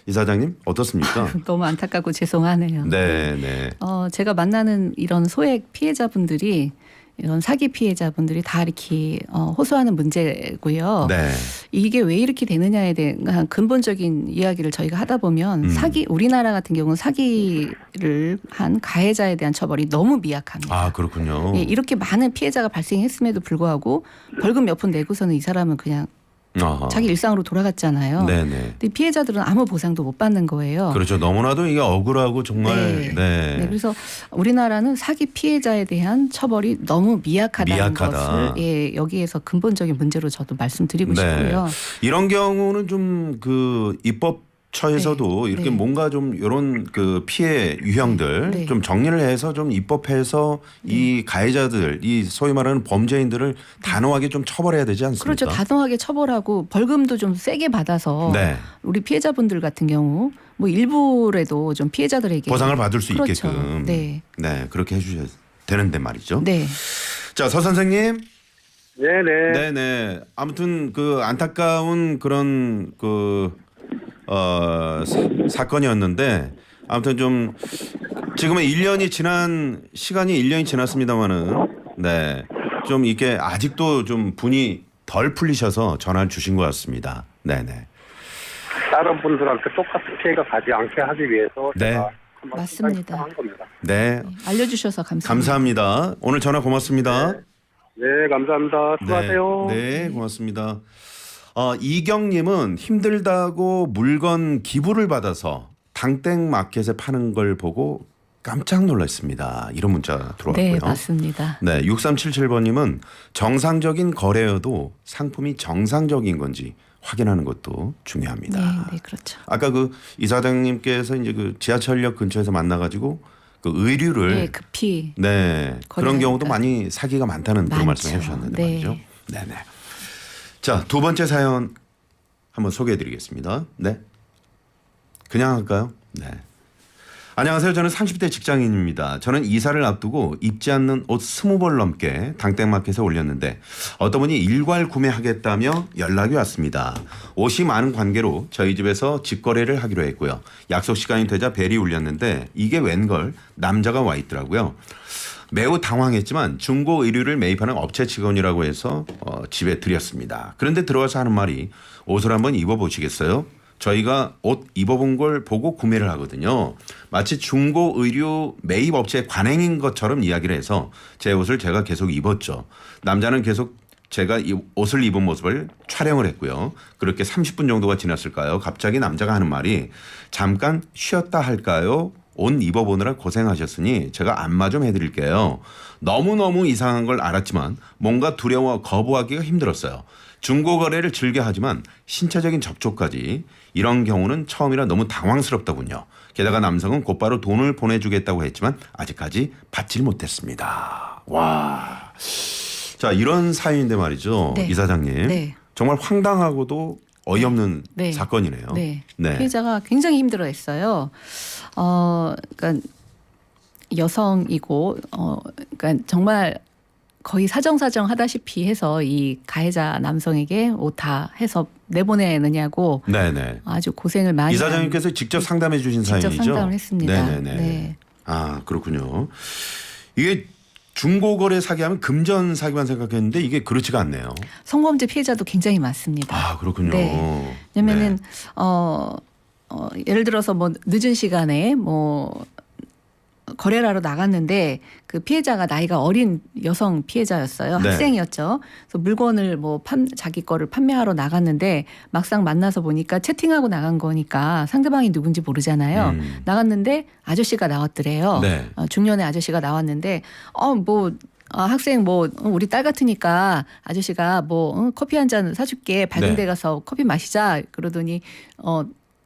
Speaker 1: 이사장님 어떻습니까?
Speaker 2: 너무 안타깝고 죄송하네요.
Speaker 1: 네, 네.
Speaker 2: 제가 만나는 이런 소액 피해자분들이 이런 사기 피해자분들이 다 이렇게 호소하는 문제고요.
Speaker 1: 네.
Speaker 2: 이게 왜 이렇게 되느냐에 대한 근본적인 이야기를 저희가 하다 보면 우리나라 같은 경우는 사기를 한 가해자에 대한 처벌이 너무 미약합니다.
Speaker 1: 아, 그렇군요.
Speaker 2: 예, 이렇게 많은 피해자가 발생했음에도 불구하고 벌금 몇 푼 내고서는 이 사람은 그냥
Speaker 1: 아하.
Speaker 2: 자기 일상으로 돌아갔잖아요.
Speaker 1: 네네.
Speaker 2: 근데 피해자들은 아무 보상도 못 받는 거예요.
Speaker 1: 그렇죠. 너무나도 이게 억울하고 정말.
Speaker 2: 네, 그래서 우리나라는 사기 피해자에 대한 처벌이 너무 미약하다는
Speaker 1: 미약하다.
Speaker 2: 것을 여기에서 근본적인 문제로 저도 말씀드리고 싶고요.
Speaker 1: 이런 경우는 좀 그 입법처에서도
Speaker 2: 네.
Speaker 1: 이렇게
Speaker 2: 네.
Speaker 1: 뭔가 좀 이런 그 피해 유형들
Speaker 2: 네.
Speaker 1: 좀 정리를 해서 좀 입법해서 이 가해자들, 이 소위 말하는 범죄인들을 단호하게 좀 처벌해야 되지 않습니까?
Speaker 2: 그렇죠. 단호하게 처벌하고 벌금도 좀 세게 받아서
Speaker 1: 네.
Speaker 2: 우리 피해자분들 같은 경우 뭐 일부라도 좀 피해자들에게
Speaker 1: 보상을 받을 수
Speaker 2: 그렇죠.
Speaker 1: 있게끔.
Speaker 2: 네.
Speaker 1: 네, 그렇게 해주셔야 되는데 말이죠.
Speaker 2: 네.
Speaker 1: 자, 서 선생님.
Speaker 5: 네네.
Speaker 1: 네네. 아무튼 그 안타까운 그런 사건이었는데 아무튼 좀 지금은 1년이 지난 시간이 1년이 지났습니다만은 네. 좀 이게 아직도 좀 분이 덜 풀리셔서 전화를 주신 것 같습니다. 네네.
Speaker 5: 다른 분들한테 똑같은 피해가 가지 않게 하기 위해서
Speaker 1: 네.
Speaker 5: 제가 한번
Speaker 2: 맞습니다.
Speaker 5: 한 겁니다.
Speaker 1: 네.
Speaker 2: 알려주셔서 감사합니다.
Speaker 1: 감사합니다. 오늘 전화 고맙습니다.
Speaker 5: 네, 감사합니다. 수고하세요.
Speaker 1: 네, 고맙습니다. 이경님은 힘들다고 물건 기부를 받아서 당땡 마켓에 파는 걸 보고 깜짝 놀랐습니다. 이런 문자 들어왔고요.
Speaker 2: 네, 맞습니다.
Speaker 1: 네, 6377번님은 정상적인 거래여도 상품이 정상적인 건지 확인하는 것도 중요합니다.
Speaker 2: 네, 네, 그렇죠.
Speaker 1: 아까 그 이사장님께서 이제 그 지하철역 근처에서 만나가지고 그 의류를
Speaker 2: 네, 급히
Speaker 1: 네 그런
Speaker 2: 거래하니까.
Speaker 1: 경우도 많이 사기가 많다는 그런
Speaker 2: 많죠.
Speaker 1: 말씀을 해주셨는데
Speaker 2: 네.
Speaker 1: 말이죠. 네네. 자, 두 번째 사연 한번 소개해드리겠습니다. 네. 그냥 할까요? 네. 안녕하세요. 저는 30대 직장인입니다. 저는 이사를 앞두고 입지 않는 옷 20벌 넘게 당땡마켓에 올렸는데 어떤 분이 일괄 구매하겠다며 연락이 왔습니다. 옷이 많은 관계로 저희 집에서 직거래를 하기로 했고요. 약속 시간이 되자 벨이 울렸는데 이게 웬걸 남자가 와 있더라고요. 매우 당황했지만 중고 의류를 매입하는 업체 직원이라고 해서 집에 들였습니다. 그런데 들어와서 하는 말이 옷을 한번 입어보시겠어요? 저희가 옷 입어본 걸 보고 구매를 하거든요. 마치 중고 의류 매입 업체 관행인 것처럼 이야기를 해서 제 옷을 제가 계속 입었죠. 남자는 계속 제가 이 옷을 입은 모습을 촬영을 했고요. 그렇게 30분 정도가 지났을까요? 갑자기 남자가 하는 말이 잠깐 쉬었다 할까요? 옷 입어보느라 고생하셨으니 제가 안마 좀 해드릴게요. 너무너무 이상한 걸 알았지만 뭔가 두려워 거부하기가 힘들었어요. 중고 거래를 즐겨 하지만 신체적인 접촉까지 이런 경우는 처음이라 너무 당황스럽더군요. 게다가 남성은 곧바로 돈을 보내주겠다고 했지만 아직까지 받질 못했습니다. 와, 자 이런 사연인데 말이죠,
Speaker 2: 네.
Speaker 1: 이사장님.
Speaker 2: 네.
Speaker 1: 정말 황당하고도 어이없는
Speaker 2: 네.
Speaker 1: 사건이네요.
Speaker 2: 네.
Speaker 1: 네.
Speaker 2: 피해자가 굉장히 힘들어했어요. 그러니까 여성이고, 그러니까 정말 거의 사정사정 하다시피 해서 이 가해자 남성에게 옷 다 해서 내보내느냐고
Speaker 1: 네네.
Speaker 2: 아주 고생을 많이
Speaker 1: 이사장님께서 직접 상담해 주신
Speaker 2: 직접
Speaker 1: 사연이죠?
Speaker 2: 상담을 했습니다.
Speaker 1: 네네네.
Speaker 2: 네.
Speaker 1: 아 그렇군요. 이게 중고거래 사기하면 금전 사기만 생각했는데 이게 그렇지가 않네요.
Speaker 2: 성범죄 피해자도 굉장히 많습니다.
Speaker 1: 아 그렇군요.
Speaker 2: 네. 왜냐면은 예를 들어서 뭐 늦은 시간에 뭐 거래를 하러 나갔는데 그 피해자가 나이가 어린 여성 피해자였어요.
Speaker 1: 네.
Speaker 2: 학생이었죠. 그래서 물건을 뭐 자기 거를 판매하러 나갔는데 막상 만나서 보니까 채팅하고 나간 거니까 상대방이 누군지 모르잖아요. 나갔는데 아저씨가 나왔더래요.
Speaker 1: 네.
Speaker 2: 중년의 아저씨가 나왔는데 학생 우리 딸 같으니까 아저씨가 커피 한 잔 사줄게. 밝은
Speaker 1: 네.
Speaker 2: 데 가서 커피 마시자. 그러더니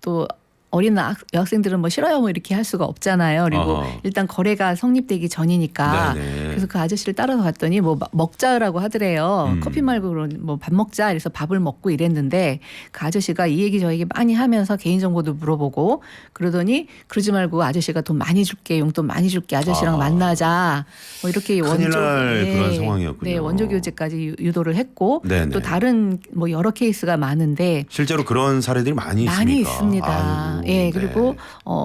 Speaker 2: 또 어린 여학생들은 뭐 싫어요 이렇게 할 수가 없잖아요. 그리고 일단 거래가 성립되기 전이니까.
Speaker 1: 네네.
Speaker 2: 그래서 그 아저씨를 따라서 갔더니 먹자라고 하더래요. 커피 말고 뭐 밥 먹자. 그래서 밥을 먹고 이랬는데 그 아저씨가 이 얘기 저 얘기 많이 하면서 개인정보도 물어보고 그러더니 그러지 말고 아저씨가 돈 많이 줄게. 용돈 많이 줄게. 아저씨랑 만나자. 뭐 이렇게
Speaker 1: 큰일 날 그런 상황이었군요.
Speaker 2: 네, 원조 교제까지 유도를 했고
Speaker 1: 네네.
Speaker 2: 또 다른 뭐 여러 케이스가 많은데
Speaker 1: 실제로 그런 사례들이 많이 있습니까?
Speaker 2: 많이 있습니다.
Speaker 1: 아이고,
Speaker 2: 예,
Speaker 1: 네.
Speaker 2: 그리고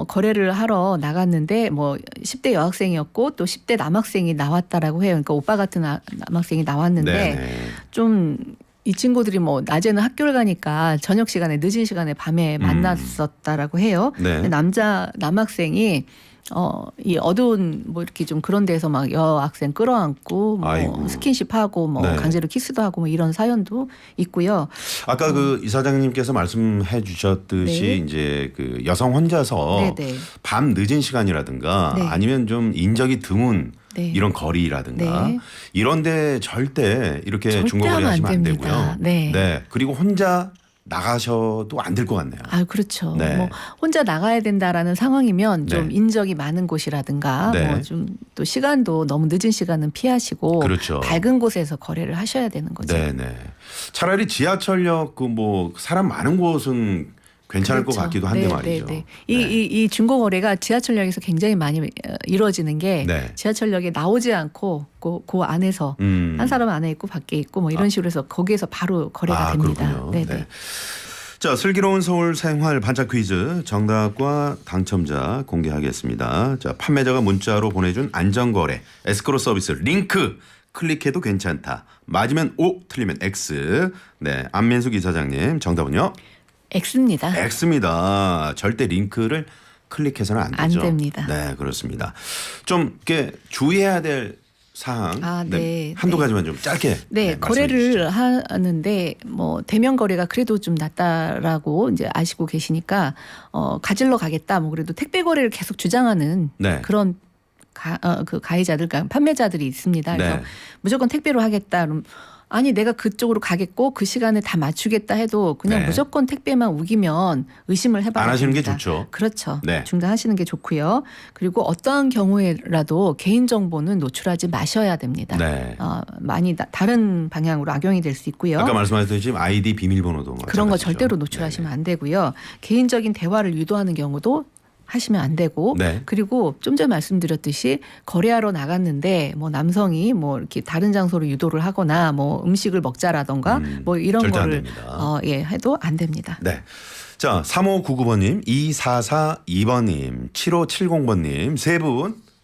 Speaker 2: 거래를 하러 나갔는데 뭐 10대 여학생이었고 또 10대 남학생이 나와 나왔다라고 해요. 그러니까 오빠 같은 남학생이 나왔는데
Speaker 1: 네네.
Speaker 2: 좀 이 친구들이 뭐 낮에는 학교를 가니까 저녁 시간에 늦은 시간에 밤에 만났었다라고 해요.
Speaker 1: 네.
Speaker 2: 근데 남학생이 이 어두운 뭐 이렇게 좀 그런 데서 막 여학생 끌어안고 뭐
Speaker 1: 아이고.
Speaker 2: 스킨십하고 뭐
Speaker 1: 네.
Speaker 2: 강제로 키스도 하고 뭐 이런 사연도 있고요.
Speaker 1: 아까 그 이사장님께서 말씀해 주셨듯이
Speaker 2: 네.
Speaker 1: 이제 그 여성 혼자서
Speaker 2: 네네.
Speaker 1: 밤 늦은 시간이라든가
Speaker 2: 네.
Speaker 1: 아니면 좀 인적이 드문
Speaker 2: 네.
Speaker 1: 이런 거리라든가
Speaker 2: 네.
Speaker 1: 이런데 절대 이렇게
Speaker 2: 절대
Speaker 1: 중고거래
Speaker 2: 하면
Speaker 1: 하시면
Speaker 2: 안
Speaker 1: 안
Speaker 2: 됩니다.
Speaker 1: 되고요.
Speaker 2: 네.
Speaker 1: 그리고 혼자 나가셔도 안 될 것 같네요.
Speaker 2: 아, 그렇죠.
Speaker 1: 네.
Speaker 2: 뭐 혼자 나가야 된다라는 상황이면 좀
Speaker 1: 네.
Speaker 2: 인적이 많은 곳이라든가
Speaker 1: 네.
Speaker 2: 뭐 좀 또 시간도 너무 늦은 시간은 피하시고
Speaker 1: 그렇죠.
Speaker 2: 밝은 곳에서 거래를 하셔야 되는 거죠.
Speaker 1: 네네. 차라리 지하철역 그 뭐 사람 많은 곳은 괜찮을 것
Speaker 2: 그렇죠.
Speaker 1: 같기도 한데
Speaker 2: 네,
Speaker 1: 말이죠.
Speaker 2: 네, 네. 이 중고 거래가 지하철역에서 굉장히 많이 이루어지는 게
Speaker 1: 네.
Speaker 2: 지하철역에 나오지 않고 그 안에서 한 사람 안에 있고 밖에 있고 뭐 이런 식으로 해서 거기에서 바로 거래가 됩니다.
Speaker 1: 그렇군요.
Speaker 2: 네,
Speaker 1: 네.
Speaker 2: 네.
Speaker 1: 자, 슬기로운 서울 생활 반짝 퀴즈 정답과 당첨자 공개하겠습니다. 자, 판매자가 문자로 보내준 안전거래 에스크로 서비스 링크 클릭해도 괜찮다. 맞으면 O, 틀리면 X. 네, 안민숙 이사장님 정답은요?
Speaker 2: X입니다.
Speaker 1: X입니다. 절대 링크를 클릭해서는 안
Speaker 2: 안
Speaker 1: 되죠.
Speaker 2: 됩니다.
Speaker 1: 네, 그렇습니다. 좀 이렇게 주의해야 될 사항
Speaker 2: 네,
Speaker 1: 한두
Speaker 2: 네.
Speaker 1: 가지만 좀 짧게
Speaker 2: 네,
Speaker 1: 말씀해
Speaker 2: 거래를
Speaker 1: 주시죠.
Speaker 2: 하는데 뭐 대면 거래가 그래도 좀 낫다라고 이제 아시고 계시니까 가질러 가겠다. 뭐 그래도 택배 거래를 계속 주장하는
Speaker 1: 네.
Speaker 2: 그런 그 가해자들, 그러니까 판매자들이 있습니다. 그래서
Speaker 1: 네.
Speaker 2: 무조건 택배로 하겠다. 그럼 아니 내가 그쪽으로 가겠고 그 시간에 다 맞추겠다 해도 그냥
Speaker 1: 네.
Speaker 2: 무조건 택배만 우기면 의심을 해봐야
Speaker 1: 안 하시는 게
Speaker 2: 됩니다.
Speaker 1: 좋죠.
Speaker 2: 그렇죠.
Speaker 1: 네.
Speaker 2: 중단하시는 게 좋고요. 그리고 어떠한 경우에라도 개인 정보는 노출하지 마셔야 됩니다.
Speaker 1: 네.
Speaker 2: 많이 다른 방향으로 악용이 될 수 있고요.
Speaker 1: 아까 말씀하셨듯이 아이디 비밀번호도
Speaker 2: 그런 거
Speaker 1: 마찬가지죠.
Speaker 2: 절대로 노출하시면 안 되고요. 개인적인 대화를 유도하는 경우도 하시면 안 되고
Speaker 1: 네.
Speaker 2: 그리고 좀 전에 말씀드렸듯이 거래하러 나갔는데 뭐 남성이 뭐 이렇게 다른 장소로 유도를 하거나 뭐 음식을 먹자라던가 뭐 이런
Speaker 1: 절대 안
Speaker 2: 거를
Speaker 1: 됩니다.
Speaker 2: 해도 안 됩니다.
Speaker 1: 네. 자, 3599번님, 2442번님, 7570번님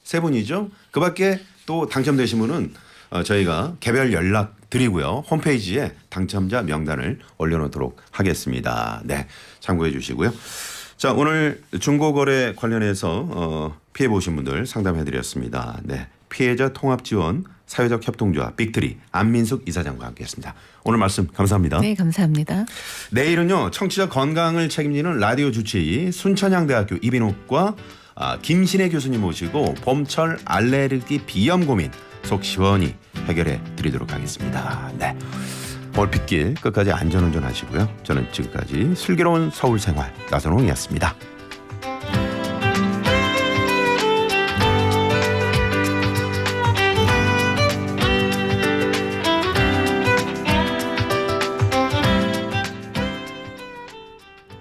Speaker 1: 세 분이죠. 그 밖에 또 당첨되신 분은 저희가 개별 연락 드리고요. 홈페이지에 당첨자 명단을 올려놓도록 하겠습니다. 네. 참고해 주시고요. 자, 오늘 중고거래 관련해서 피해 보신 분들 상담해 드렸습니다. 네. 피해자 통합 지원 사회적 협동조합 빅트리 안민숙 이사장과 함께했습니다. 오늘 말씀 감사합니다.
Speaker 2: 네, 감사합니다.
Speaker 1: 내일은요, 청취자 건강을 책임지는 라디오 주치의 순천향대학교 이비인후과 김신혜 교수님 모시고 봄철 알레르기 비염 고민 속 시원히 해결해 드리도록 하겠습니다. 네. 올핏길 끝까지 안전운전 하시고요. 저는 지금까지 슬기로운 서울 생활 나선홍이었습니다.